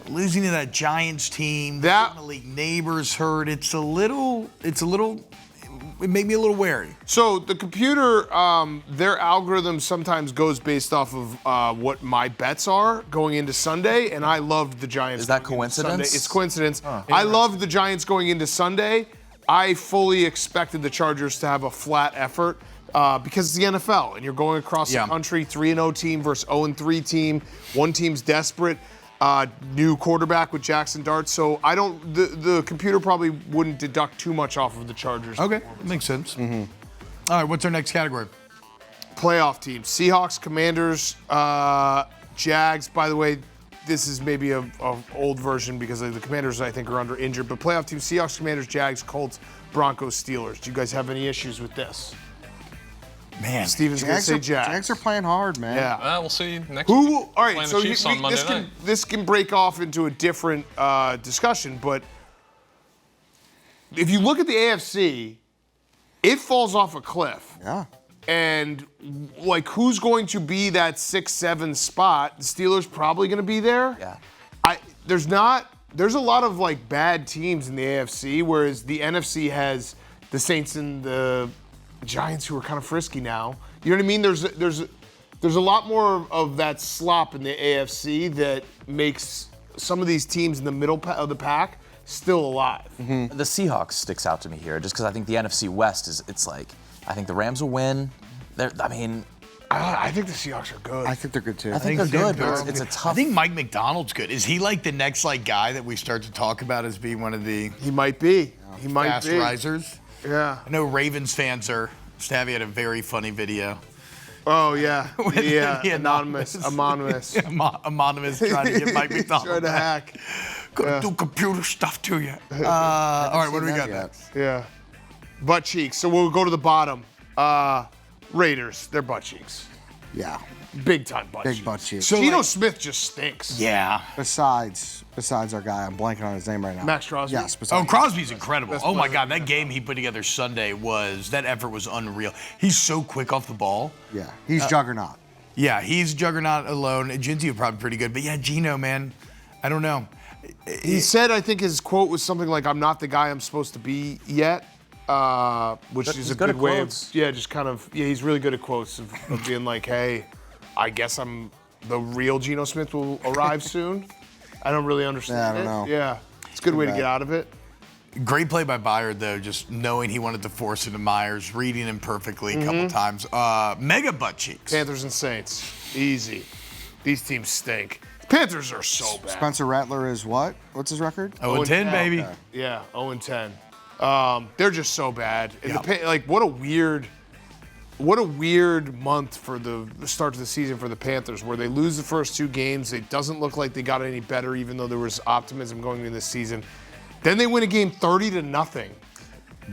losing to that Giants team, That- the league neighbors hurt. It made me a little wary. So the computer, their algorithm sometimes goes based off of what my bets are going into Sunday, and I loved the Giants. Is that going into coincidence? Sunday. It's coincidence. I loved the Giants going into Sunday. I fully expected the Chargers to have a flat effort because it's the NFL, and you're going across the country, 3-0 team versus 0-3 team. One team's desperate. New quarterback with Jackson Dart, so the computer probably wouldn't deduct too much off of the Chargers. Okay, that makes sense. All right, what's our next category? Playoff teams: Seahawks, Commanders, Jags. By the way, this is maybe a old version because the Commanders I think are under injured. But playoff teams: Seahawks, Commanders, Jags, Colts, Broncos, Steelers. Do you guys have any issues with this? Man, Steven's gonna say Jags. Jags are playing hard, man. Yeah. We'll see next week. All right, Playing so the Chiefs on Monday night. this can break off into a different discussion, but if you look at the AFC, it falls off a cliff. Yeah. And who's going to be that 6-7 spot? The Steelers probably going to be there. Yeah. There's a lot of bad teams in the AFC, whereas the NFC has the Saints and the Giants who are kind of frisky now. You know what I mean? There's a lot more of that slop in the AFC that makes some of these teams in the middle of the pack still alive. The Seahawks sticks out to me here just because I think the NFC West I think the Rams will win. I think the Seahawks are good. I think they're good too. think they're good, but it's a tough. I think Mike McDonald's good. Is he the next guy that we start to talk about as being one of the He might be. He might fast be. risers? Yeah. I know Ravens fans are. Stabby had a very funny video. Oh yeah. Yeah. the Anonymous. Anonymous. Anonymous trying to get Mike McDonald Trying to back. hack. Gonna do computer stuff to you. All right, what do we got yet. next? Yeah. Butt cheeks. So we'll go to the bottom. Raiders. They're butt cheeks. Yeah. Big time butt Big cheeks. butt cheeks. So, Geno Smith just stinks. Yeah. Besides our guy, I'm blanking on his name right now. Max Crosby? Yes. Oh, Besides Crosby's incredible. Best Oh my player God, that game he put together Sunday that effort was unreal. He's so quick off the ball. Yeah. He's juggernaut. Yeah, he's juggernaut alone. Ginty was probably pretty good, but yeah, Geno, man, I don't know. He said, I think his quote was something like, "I'm not the guy I'm supposed to be yet." which is He's a good good at way quotes. of, just kind of, he's really good at quotes of being like, hey, I guess the real Geno Smith will arrive soon. I don't really understand Yeah, I don't it. know. Yeah, it's a good way to bad. get out of it. Great play by Byard, though, just knowing he wanted to force it to Myers, reading him perfectly a couple times. Mega butt cheeks. Panthers and Saints, easy. These teams stink. Panthers are so bad. Spencer Rattler is what? What's his record? 0-10, baby. Okay. Yeah, 0-10. They're just so bad. And Yeah. what a weird month for the start of the season for the Panthers, where they lose the first 2 games. It doesn't look like they got any better, even though there was optimism going into this season. Then they win a game 30-0.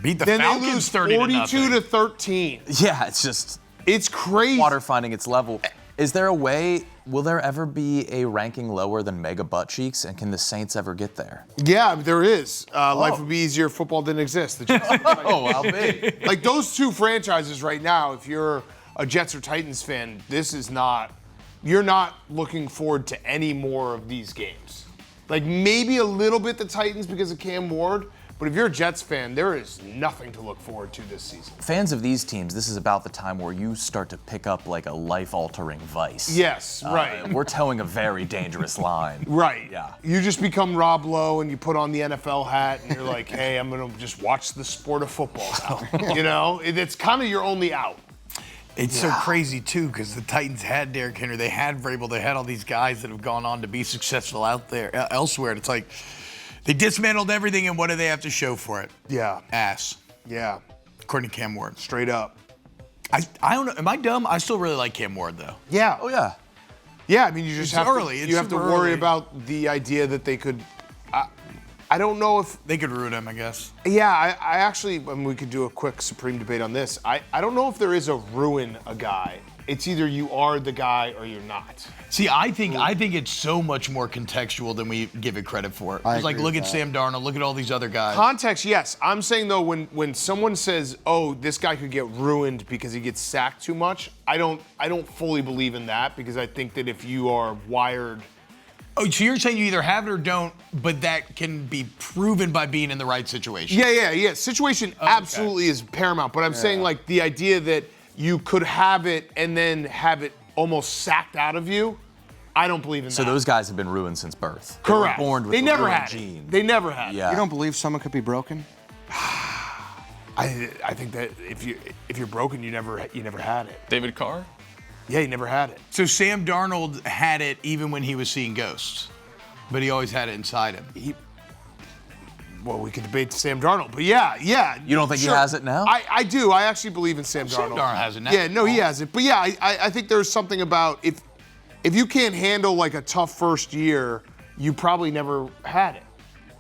Beat the Then Falcons they lose 30-0. 42-13. Yeah, it's just It's crazy. water finding its level. Is there a way, will there ever be a ranking lower than mega butt cheeks, and can the Saints ever get there? Yeah, there is. Life would be easier if football didn't exist. The Jets- Oh, I'll be. like those 2 franchises right now, if you're a Jets or Titans fan, you're not looking forward to any more of these games. Like maybe a little bit the Titans because of Cam Ward, but if you're a Jets fan, there is nothing to look forward to this season. Fans of these teams, this is about the time where you start to pick up like a life-altering vice. Yes, right. We're towing a very dangerous line. Right. Yeah. You just become Rob Lowe and you put on the NFL hat and you're like, hey, I'm going to just watch the sport of football now. You know, it's kind of your only out. It's so crazy, too, because the Titans had Derrick Henry, they had Vrabel, they had all these guys that have gone on to be successful out there, elsewhere. And it's like, they dismantled everything, and what do they have to show for it? Yeah. Ass. Yeah. According to Cam Ward. Straight up. I don't know. Am I dumb? I still really like Cam Ward, though. Yeah. Oh, yeah. Yeah, I mean, you just It's have early. to, It's you have to super worry early. about the idea that they could. I don't know if. They could ruin him, I guess. Yeah, I actually, and we could do a quick supreme debate on this. I don't know if there is a ruin a guy. It's either you are the guy or you're not. See, I think it's so much more contextual than we give it credit for. I It's like, agree look with at that. Sam Darnold, look at all these other guys. Context, yes. I'm saying though, when someone says, "Oh, this guy could get ruined because he gets sacked too much," I don't fully believe in that, because I think that if you are wired. Oh, so you're saying you either have it or don't, but that can be proven by being in the right situation. Yeah. Situation absolutely is paramount, but I'm saying like the idea that you could have it and then have it almost sacked out of you, I don't believe in So that. those guys have been ruined since birth. They were Correct. born with they the never ruined had gene. it. They never had it. Yeah. You don't believe someone could be broken? I think that if you're broken, you never had it. David Carr? Yeah, you never had it. So Sam Darnold had it even when he was seeing ghosts, but he always had it inside him. Well, we could debate Sam Darnold, but yeah. You don't think he has it now? I do. I actually believe in Sam Darnold. Sam Darnold has it now. Yeah, no, he has it. But yeah, I think there's something about if you can't handle like a tough first year, you probably never had it.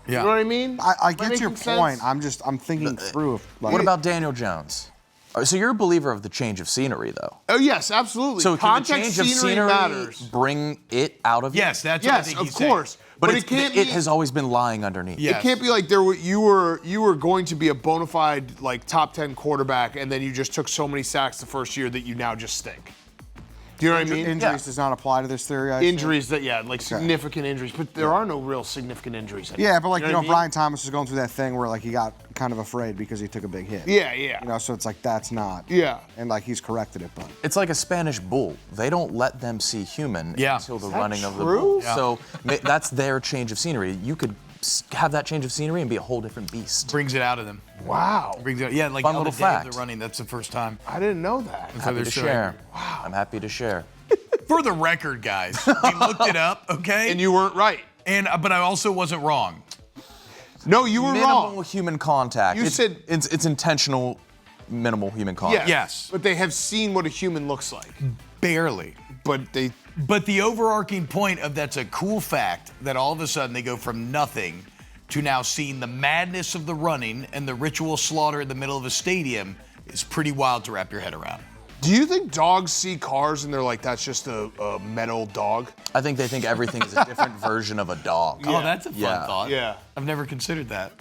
Yeah. You know what I mean? I Am get your making sense? point. I'm thinking through. Like, What about Daniel Jones? So you're a believer of the change of scenery, though. Oh yes, absolutely. So can the Context, change of scenery matters. bring it out of you? Yes, that's what I Yes, think of he's saying. course. But it can't be. It has always been lying underneath. Yeah. It can't be like you were going to be a bona fide like top 10 quarterback, and then you just took so many sacks the first year that you now just stink. Do you know what I mean? injuries does not apply to this theory. I assume? Injuries like significant injuries, but there are no real significant injuries. Anymore. Yeah, but like You know what I mean? Brian Thomas is going through that thing where like he got kind of afraid because he took a big hit. Yeah. You know, so it's like that's not. Yeah. And like he's corrected it, but. It's like a Spanish bull. They don't let them see human until the running of the true? bull. Yeah. So that's their change of scenery. You could have that change of scenery and be a whole different beast. Brings it out of them. Wow. Brings it, yeah, like Fun all the little days fact. they're running. That's the first time. I didn't know that. So Happy they're to so share. angry. Wow. I'm happy to share. For the record, guys, we looked it up, okay? And you weren't right. But I also wasn't wrong. No, you were Minimal wrong. human contact. You said- it's intentional, minimal human contact. Yes. But they have seen what a human looks like. Barely. But they. But the overarching point of that's a cool fact that all of a sudden they go from nothing to now seeing the madness of the running and the ritual slaughter in the middle of a stadium is pretty wild to wrap your head around. Do you think dogs see cars and they're like, that's just a metal dog? I think they think everything is a different version of a dog. Oh, that's a fun Yeah. thought. Yeah. I've never considered that.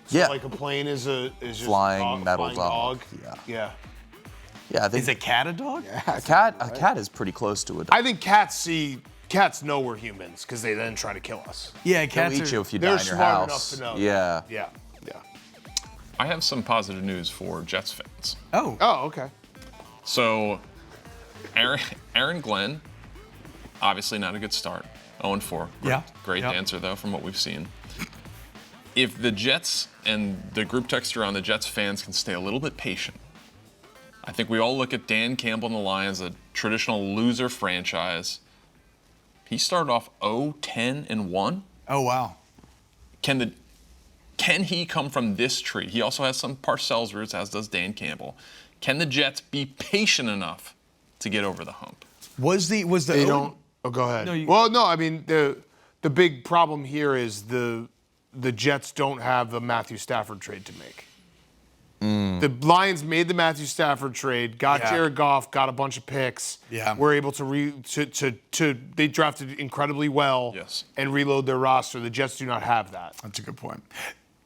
Yeah. Like a plane is just Flying a metal flying dog. Yeah. Yeah, I think Is a cat a dog? a cat is pretty close to a dog. I think cats know we're humans because they then try to kill us. Yeah, They'll cats eat you are. if you They're die in your smart house. enough to know. Yeah. Yeah. I have some positive news for Jets fans. Oh. Oh, okay. So, Aaron Glenn, obviously not a good start. 0-4. Great dancer, though, from what we've seen. If the Jets and the group text around the Jets fans can stay a little bit patient, I think we all look at Dan Campbell and the Lions, a traditional loser franchise. He started off 0-10-1. Oh, wow. Can he come from this tree? He also has some Parcells roots, as does Dan Campbell. Can the Jets be patient enough to get over the hump? They don't. Oh, go ahead. No, I mean the big problem here is the Jets don't have a Matthew Stafford trade to make. The Lions made the Matthew Stafford trade, got Jared Goff, got a bunch of picks. Yeah. Were able to they drafted incredibly well and reload their roster. The Jets do not have that. That's a good point.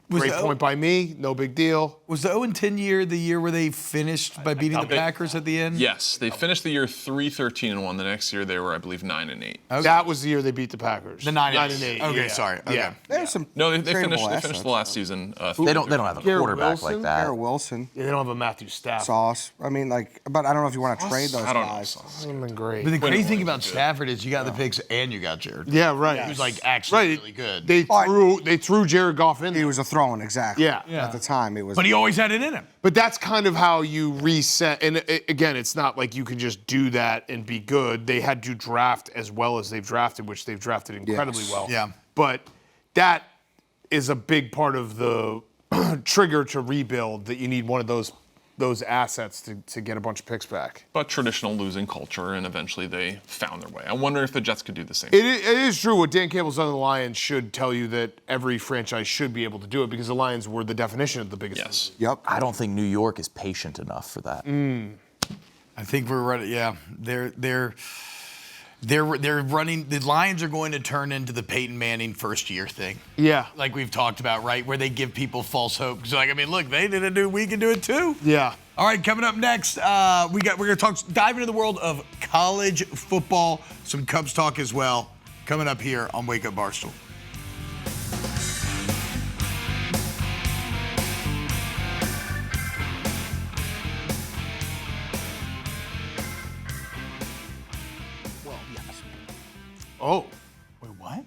Great point by me. No big deal. Was the 0-10 year the year where they finished by beating the Packers at the end? Yes, they finished the year 3-13-1. The next year they were, I believe, 9-8. Okay. That was the year they beat the Packers. The 9-8. 9-8. Okay, yeah. sorry. Okay. Yeah. There's some They finished the last season. They don't have a Garrett quarterback Wilson? like that. Garrett Wilson, Yeah, they don't have a Matthew Stafford. Sauce. I mean, but I don't know if you want to trade those I don't know. guys. Hasn't been great. But the crazy thing about Stafford is you got the picks and you got Jared. Yeah, right. He was like actually really good. They threw Jared Goff in. He was a throw-in, exactly. Yeah. At the time, it was. But he always had it in him. But that's kind of how you reset. And again, it's not like you can just do that and be good. They had to draft as well as they've drafted, which they've drafted incredibly well. Yeah. But that is a big part of the trigger to rebuild, that you need one of those assets to get a bunch of picks back. But traditional losing culture, and eventually they found their way. I wonder if the Jets could do the same. It is true. What Dan Campbell's done to the Lions should tell you that every franchise should be able to do it, because the Lions were the definition of the biggest. Yes. Yep. I don't think New York is patient enough for that. I think we're ready. Yeah, they're running. The Lions are going to turn into the Peyton Manning first year thing. Yeah. Like we've talked about, right? Where they give people false hope. Because like, I mean, look, they did it. We can do it too. Yeah. All right, coming up next, we're going to dive into the world of college football, some Cubs talk as well. Coming up here on Wake Up Barstool. Oh. Wait, what?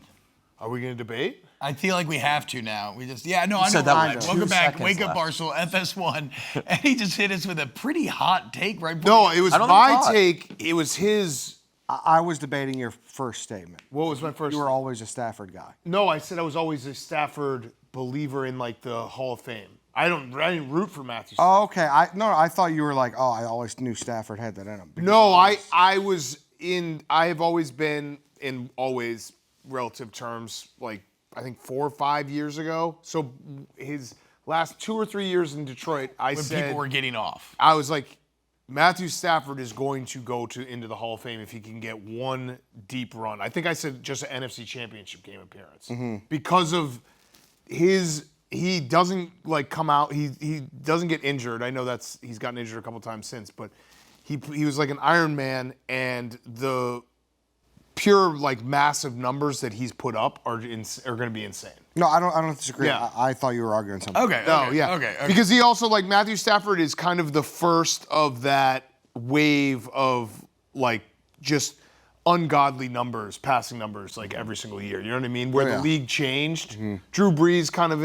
Are we going to debate? I feel like we have to now. I know. said that Right. with Welcome 2 back, seconds Wake Up left. Barstool, FS1, and he just hit us with a pretty hot take right. No, it was I don't my think take. It was his. I was debating your first statement. What was my first? You were always a Stafford guy. No, I said I was always a Stafford believer in like the Hall of Fame. I didn't root for Matthew Stafford. Oh, okay. I thought you were like, I always knew Stafford had that in him. No, I have always been in always relative terms, like I think 4 or 5 years ago. So his last 2 or 3 years in Detroit, when people were getting off. I was like, Matthew Stafford is going to go into the Hall of Fame if he can get one deep run. I think I said just an NFC Championship game appearance because of he doesn't like come out. He doesn't get injured. I know he's gotten injured a couple times since, but he was like an Iron Man, and the pure like massive numbers that he's put up are going to be insane. No, I don't disagree. Yeah. I thought you were arguing something. Okay. Oh, yeah. Okay. Because he also, like, Matthew Stafford is kind of the first of that wave of, like, just ungodly numbers, passing numbers, like, every single year. You know what I mean? Where the league changed. Drew Brees kind of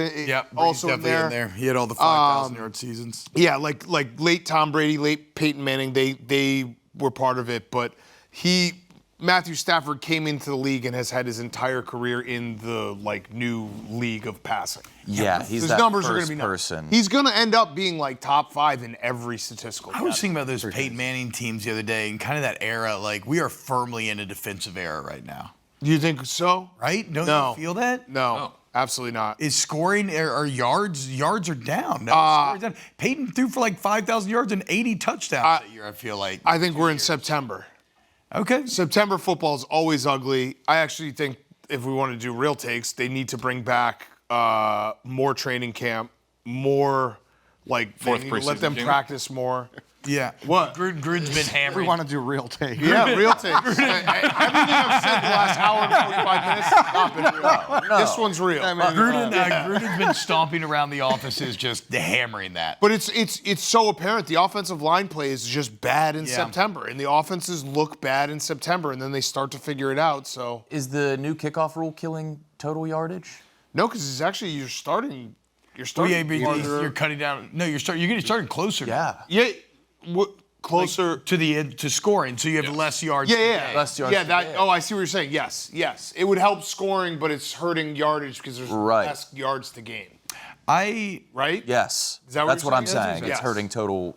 also definitely in in there. He had all the 5,000-yard seasons. Yeah, like late Tom Brady, late Peyton Manning, they were part of it. But Matthew Stafford came into the league and has had his entire career in the like new league of passing. Yeah, he's His that numbers are first gonna be person. He's going to end up being like top 5 in every statistical. I was thinking about those Peyton Manning teams the other day and kind of that era. Like, we are firmly in a defensive era right now. Do you think so? Right? Don't No. you feel that? No, absolutely not. Is scoring or yards are down. No, scoring's down. Peyton threw for like 5,000 yards and 80 touchdowns that year, I feel like. I think we're in September. Okay. September football is always ugly. I actually think if we want to do real takes, they need to bring back more training camp, more like Fourth they need to let preseason them game. practice more. Yeah. What? Gruden's been We hammering. want to do real take. Yeah, real takes. Everything I've said the last hour and 45 minutes has not been real. No. This one's real. Gruden's been stomping around the offices, just hammering that. But it's so apparent. The offensive line play is just bad in Yeah. September, and the offenses look bad in September, and then they start to figure it out. So Is the new kickoff rule killing total yardage? no, because it's actually you're starting. Oh, yeah, but farther- you're cutting down. No, you're getting started closer. Yeah. Yeah, closer. To the end to scoring, so you have less yards. Yeah. Less yards Yeah, per that. game. Oh, I see what you're saying. Yes. It would help scoring, but it's hurting yardage because there's Right. less yards to gain. Right? Yes. Is that what That's you're what I'm saying? saying. Yes. It's hurting total.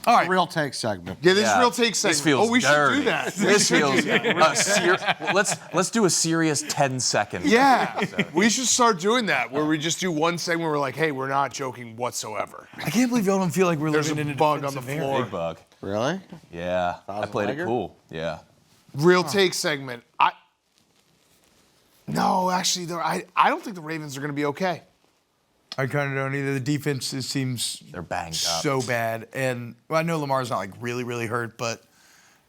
All right. Real take segment. Yeah, this is Yeah. real take segment. This feels we dirty. should do that. This feels. Let's do a serious 10-second. Yeah, we should start doing that where we just do one segment. Where we're like, hey, we're not joking whatsoever. I can't believe y'all don't feel like we're There's living a in a bug on the defensive floor. era. Big bug. Really? Yeah. I played it Legger? cool. Yeah. Real take segment. No, actually, I don't think the Ravens are going to be okay. I kind of don't either. The defense seems They're banged up. so bad, and well, I know Lamar's not like really hurt, but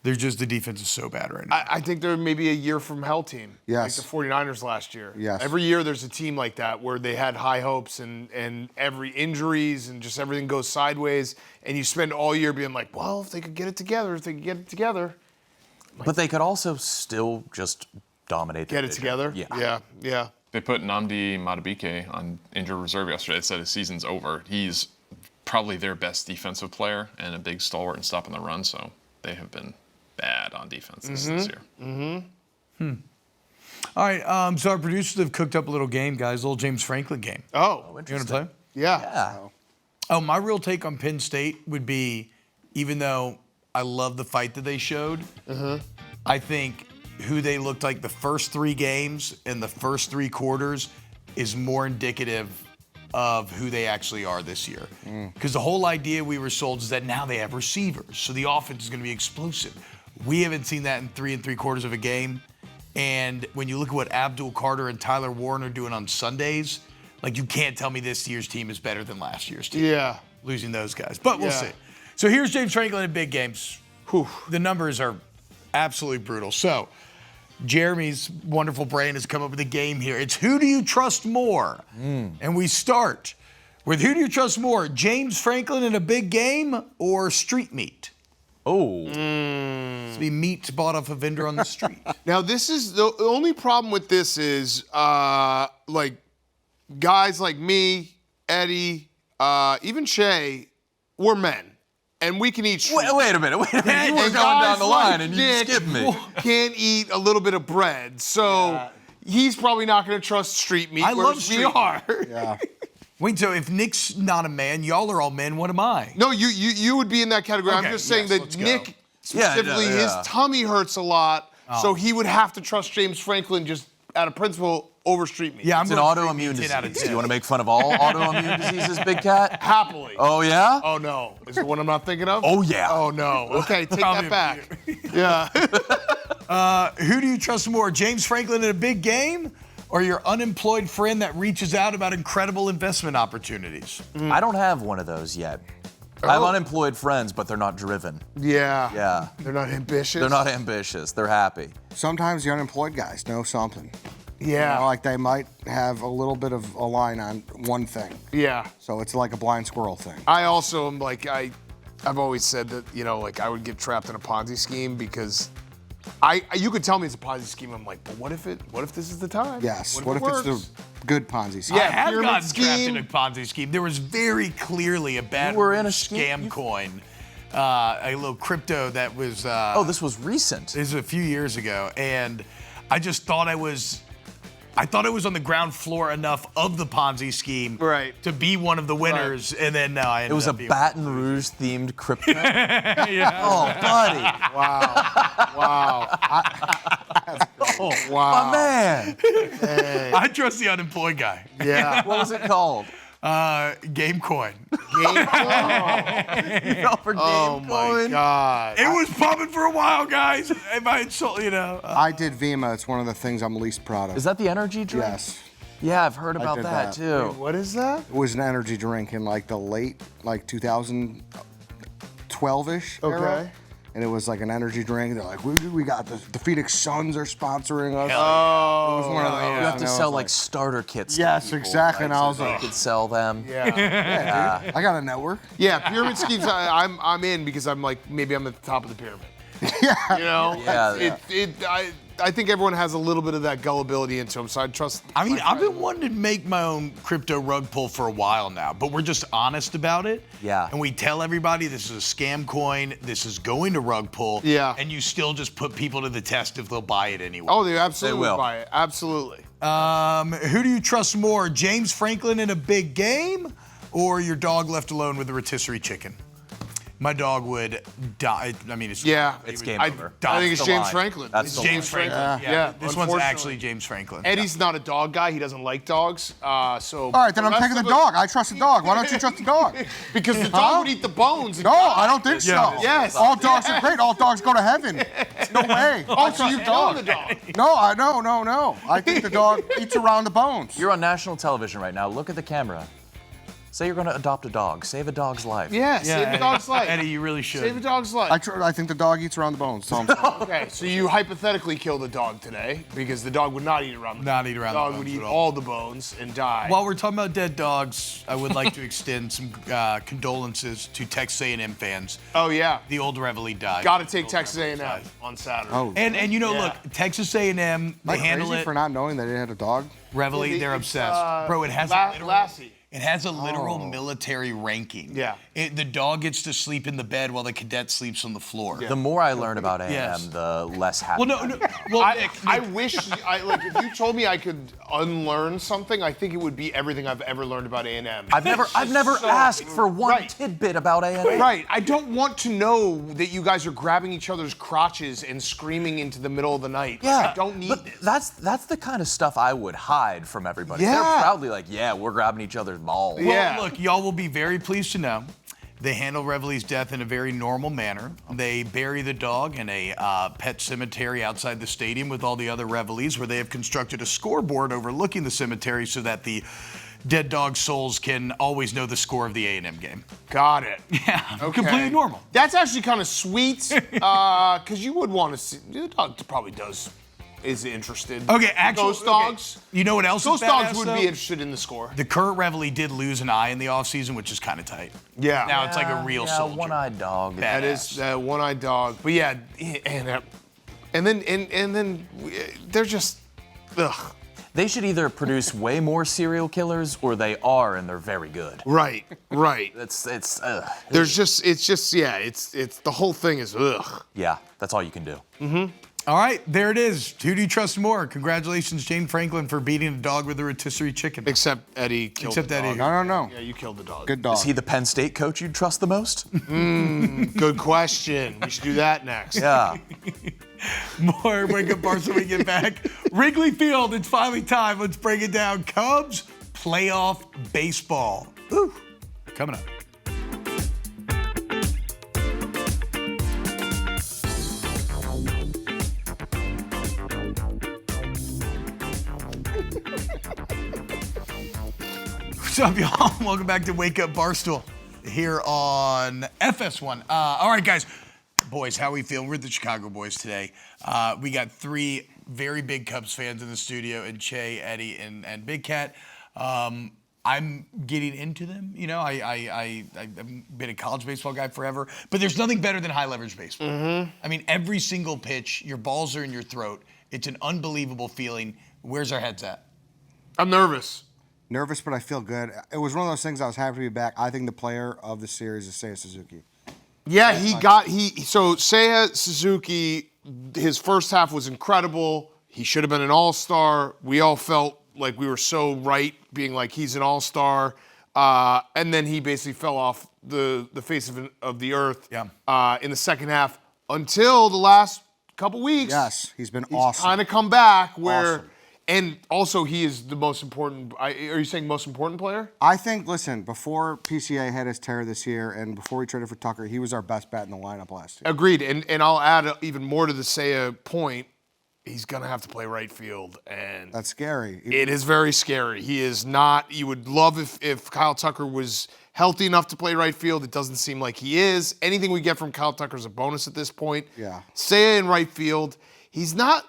they're just the defense is so bad right now. I think they're maybe a year from hell team. Yes. Like the 49ers last year. Yes. Every year there's a team like that where they had high hopes and every injuries and just everything goes sideways, and you spend all year being like, well, if they could get it together, But they could also still just dominate the get it division. together. Yeah. They put Nnamdi Madubuike on injured reserve yesterday. They said his season's over. He's probably their best defensive player and a big stalwart in stopping the run, so they have been bad on defense this year. All right, so our producers have cooked up a little game, guys, a little James Franklin game. Oh, You want to play? yeah. Yeah. Oh, my real take on Penn State would be, even though I love the fight that they showed, I think who they looked like the first 3 games and the first 3 quarters is more indicative of who they actually are this year. Because the whole idea we were sold is that now they have receivers, so the offense is going to be explosive. We haven't seen that in 3 3/4 of a game. And when you look at what Abdul Carter and Tyler Warren are doing on Sundays, like you can't tell me this year's team is better than last year's team. Yeah. Losing those guys. But we'll Yeah. see. So here's James Franklin in big games. Whew. The numbers are absolutely brutal. So Jeremy's wonderful brain has come up with a game here. It's who do you trust more? And we start with who do you trust more, James Franklin in a big game or street meat? Oh. It's be meat bought off a vendor on the street. Now, this is the only problem with this is like guys like me, Eddie, even Cheah, we're men. And we can eat street. Wait a minute. You were And going guys down the like line and you Nick skipped me. Can't eat a little bit of bread. So he's probably not going to trust street meat. I love whereas street we meat. are. Yeah. Wait, so if Nick's not a man, y'all are all men, what am I? No, you would be in that category. Okay, I'm just saying yes, that let's go. Nick, specifically, Yeah. his tummy hurts a lot. So he would have to trust James Franklin just out of principle over street meat. Yeah, I'm It's an going street autoimmune meat, disease. 10 out of Do 10. you want to make fun of all autoimmune diseases, Big Cat? Happily. Oh, yeah? Oh, no. Is it one I'm not thinking of? Oh, yeah. Oh, no. Okay, take Probably that back. Yeah. Who do you trust more, James Franklin in a big game or your unemployed friend that reaches out about incredible investment opportunities? I don't have one of those yet. I have unemployed friends, but they're not driven. Yeah. Yeah. They're not ambitious. They're not ambitious. They're happy. Sometimes the unemployed guys know something. Yeah. You know, like they might have a little bit of a line on one thing. Yeah. So it's like a blind squirrel thing. I also am like, I've always said that, like I would get trapped in a Ponzi scheme because you could tell me it's a Ponzi scheme. I'm like, but what if this is the time? Yes. What What if if it it's works? the good Ponzi scheme? Yeah. I have pyramid gotten trapped scheme. in a Ponzi scheme. There was very clearly a bad You were in a scheme? scam coin, a little crypto that was. Oh, this was recent. This was a few years ago, and I just thought I was on the ground floor enough of the Ponzi scheme Right. to be one of the winners, and then I ended It was a up being- Baton Rouge themed crypto. Yeah. Oh, buddy. Wow. Oh, My man. I trust the unemployed guy. Yeah. What was it called? Game coin. Game You fell for Oh Game my Coin? God. It was popping for a while, guys. If I insult, I did Vima. It's one of the things I'm least proud of. Is that the energy drink? Yes. Yeah, I've heard about did that, that. too. What is that? It was an energy drink in like the late 2012 12-ish era. And it was like an energy drink. They're like, we got the Phoenix Suns are sponsoring us. Oh, it was one of those. You have to and I sell was like starter kits. Yes, to people, exactly. Right? And I was so like, you could sell them. yeah, dude. I got a network. Yeah, pyramid schemes. I'm in because I'm like maybe I'm at the top of the pyramid. Yeah. You know. Yeah. I think everyone has a little bit of that gullibility into them, so I trust. I mean, I've been wanting to make my own crypto rug pull for a while now, but we're just honest about it. Yeah. And we tell everybody this is a scam coin, this is going to rug pull. Yeah. And you still just put people to the test if they'll buy it anyway. Oh, they absolutely will. buy it. Absolutely. Who do you trust more, James Franklin in a big game or your dog left alone with a rotisserie chicken? My dog would die. I mean, it's Yeah. It's game over. I think it's the James line. Franklin. That's It's the James line. Franklin. Yeah. This one's Unfortunately. actually James Franklin. Eddie's not a dog guy. He doesn't like dogs. So. All right, then I'm taking the dog. I trust the dog. Why don't you trust the dog? Because the dog would eat the bones. and No, die. I don't think so. Yes. All dogs are great. All dogs go to heaven. No way. Oh, so you kill the dog? No, no. I think the dog eats around the bones. You're on national television right now. Look at the camera. Say you're going to adopt a dog. Save a dog's life. Yeah, save a dog's life. Eddie, you really should. Save a dog's life. I think the dog eats around the bones. So I'm saying. Okay, so you hypothetically killed a dog today because the dog would not eat around the Not eat around the dog bones would eat at all. all the bones and die. While we're talking about dead dogs, I would like to extend some condolences to Texas A&M fans. Oh yeah, The old Reveille died. got to take Texas A&M on Saturday. Oh, And you know, Yeah. look, Texas A&M, am they I handle crazy it. for not knowing that it had a dog? Reveille, they're It's, obsessed. Bro, it has a literal, Lassie. it has a literal military ranking. Yeah. The dog gets to sleep in the bed while the cadet sleeps on the floor. The more I learn about A&M, Yes. the less happy. Well, no. Well, I wish like if you told me I could unlearn something, I think it would be everything I've ever learned about A&M. I've never So- asked for one Right. tidbit about A&M. Right. I don't want to know that you guys are grabbing each other's crotches and screaming into the middle of the night. Yeah, I don't need but this. that's the kind of stuff I would hide from everybody. Yeah. They're proudly like, yeah, we're grabbing each other's balls. Yeah. Well, look, y'all will be very pleased to know they handle Reveille's death in a very normal manner. They bury the dog in a pet cemetery outside the stadium with all the other Reveilles, where they have constructed a scoreboard overlooking the cemetery so that the dead dog souls can always know the score of the A&M game. Got it. Yeah, Okay. completely normal. That's actually kind of sweet, because you would want to see. The dog probably is interested. Okay, actually, Ghost dogs. You know what else Ghost is dogs badass, would though? be interested in the score. The Kurt Reveille did lose an eye in the offseason, which is kind of tight. Yeah. Now it's like a real yeah, soldier. one-eyed dog. That is that one-eyed dog. But yeah, and then they're just, ugh. They should either produce way more serial killers, or they are, and they're very good. Right. It's There's just, it's the whole thing is ugh. yeah, that's all you can do. All right, there it is. Who do you trust more? Congratulations, James Franklin, for beating a dog with a rotisserie chicken. Except Eddie killed Except the dog. Eddie. No. Yeah, you killed the dog. Good dog. Is he the Penn State coach you'd trust the most? Good question. We should do that next. Yeah. More Wake Up Barstool when we get back. Wrigley Field, it's finally time. Let's break it down. Cubs playoff baseball. Ooh, coming up. What's up, y'all? Welcome back to Wake Up Barstool here on FS1. All right, guys. Boys, how we feeling? We're the Chicago boys today. We got three very big Cubs fans in the studio, and Cheah, Eddie, and Big Cat. I'm getting into them. You know, I've been a college baseball guy forever, but there's nothing better than high leverage baseball. I mean, every single pitch, your balls are in your throat. It's an unbelievable feeling. Where's our heads at? I'm nervous. Nervous, but I feel good. It was one of those things I was happy to be back. I think the player of the series is Seiya Suzuki. Yeah, so Seiya Suzuki, his first half was incredible. He should have been an all-star. We all felt like we were so right, being like he's an all-star. And then he basically fell off the face of the earth in the second half until the last couple weeks. Yes, he's been awesome. Kind of come back where, Awesome. and also he is the most important. Are you saying most important player? I think, listen, before PCA had his tear this year and before we traded for Tucker, he was our best bat in the lineup last year. Agreed, and I'll add even more to the Seiya point. he's going to have to play right field. And That's scary. it is very scary. He is not. You would love if Kyle Tucker was healthy enough to play right field. It doesn't seem like he is. Anything we get from Kyle Tucker is a bonus at this point. Yeah. Seiya in right field. He's not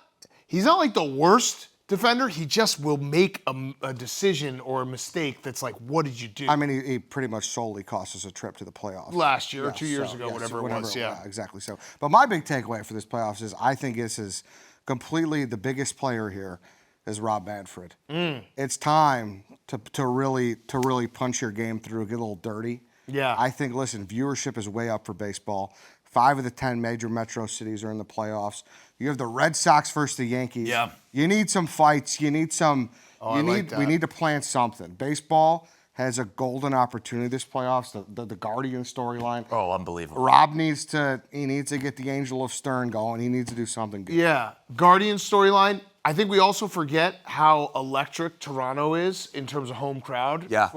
like the worst defender. He just will make a decision or a mistake that's like, what did you do? I mean, he pretty much solely cost us a trip to the playoffs. Last year or Yes, 2 years so, ago, yes, whatever it was. Yeah. exactly. So, but my big takeaway for this playoffs is I think this is completely the biggest player here is Rob Manfred. It's time to really punch your game through, get a little dirty. Yeah. I think, listen, viewership is way up for baseball. 5 of the 10 major metro cities are in the playoffs. You have the Red Sox versus the Yankees. Yeah. You need some fights. You need some. I like that. We need to plan something. Baseball has a golden opportunity this playoffs. The Guardian storyline. Oh, unbelievable. Rob needs to get the Angel of Stern going. He needs to do something good. Yeah. Guardian storyline. I think we also forget how electric Toronto is in terms of home crowd Yeah.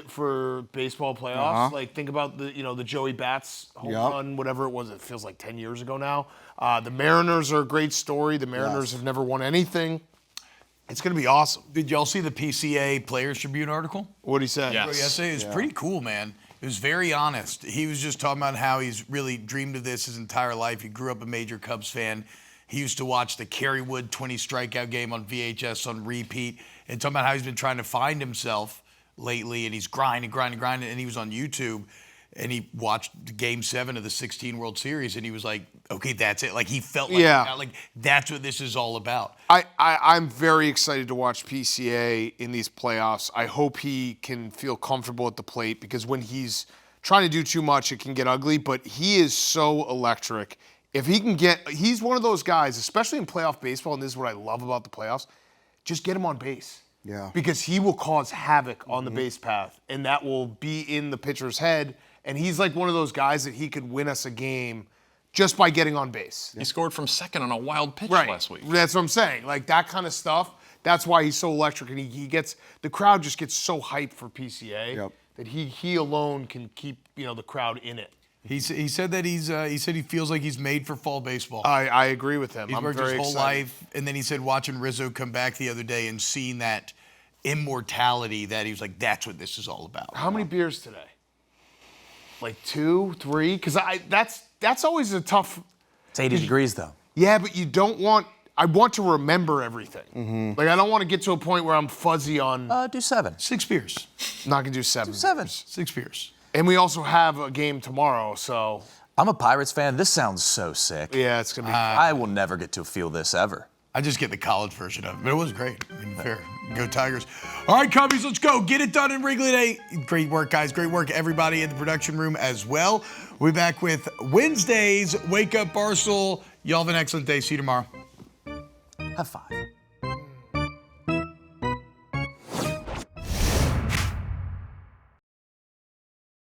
for baseball playoffs. Like think about the Joey Bats home run, whatever it was. It feels like 10 years ago now. The Mariners are a great story. The Mariners have never won anything. It's going to be awesome. Did y'all see the PCA Players Tribune article? What'd he say? Yes. Yesterday, it was pretty cool, man. It was very honest. He was just talking about how he's really dreamed of this his entire life. He grew up a major Cubs fan. He used to watch the Kerry Wood 20 strikeout game on VHS on repeat, and talking about how he's been trying to find himself lately, and he's grinding, and he was on YouTube, and he watched Game 7 of the 16 World Series, and he was like, okay, that's it. Like, he felt like, that's what this is all about. I'm very excited to watch PCA in these playoffs. I hope he can feel comfortable at the plate because when he's trying to do too much, it can get ugly, but he is so electric. If he can he's one of those guys, especially in playoff baseball, and this is what I love about the playoffs, just get him on base. Yeah. Because he will cause havoc on the base path, and that will be in the pitcher's head. And he's like one of those guys that he could win us a game just by getting on base. He scored from second on a wild pitch last week. That's what I'm saying. Like that kind of stuff. That's why he's so electric, and the crowd just gets so hyped for PCA that he alone can keep the crowd in it. He said that he feels like he's made for fall baseball. I agree with him. He's I'm worked very his whole excited. life, and then he said watching Rizzo come back the other day and seeing that immortality, that he was like, that's what this is all about. How many beers today? Like 2, 3? Because that's always a tough. It's 80 degrees, though. Yeah, but you don't want. I want to remember everything. Like I don't want to get to a point where I'm fuzzy on. Do 7. 6 beers. Not gonna do 7. 7. 6 beers. And we also have a game tomorrow, so I'm a Pirates fan. This sounds so sick. yeah, it's gonna be. I will never get to feel this ever. I just get the college version of it, but it was great. I mean, fair. Go Tigers. All right, Cubbies, let's go. Get it done in Wrigley today. Great work, guys. Great work, everybody in the production room as well. We'll be back with Wednesday's Wake Up Barstool. Y'all have an excellent day. See you tomorrow. Have 5.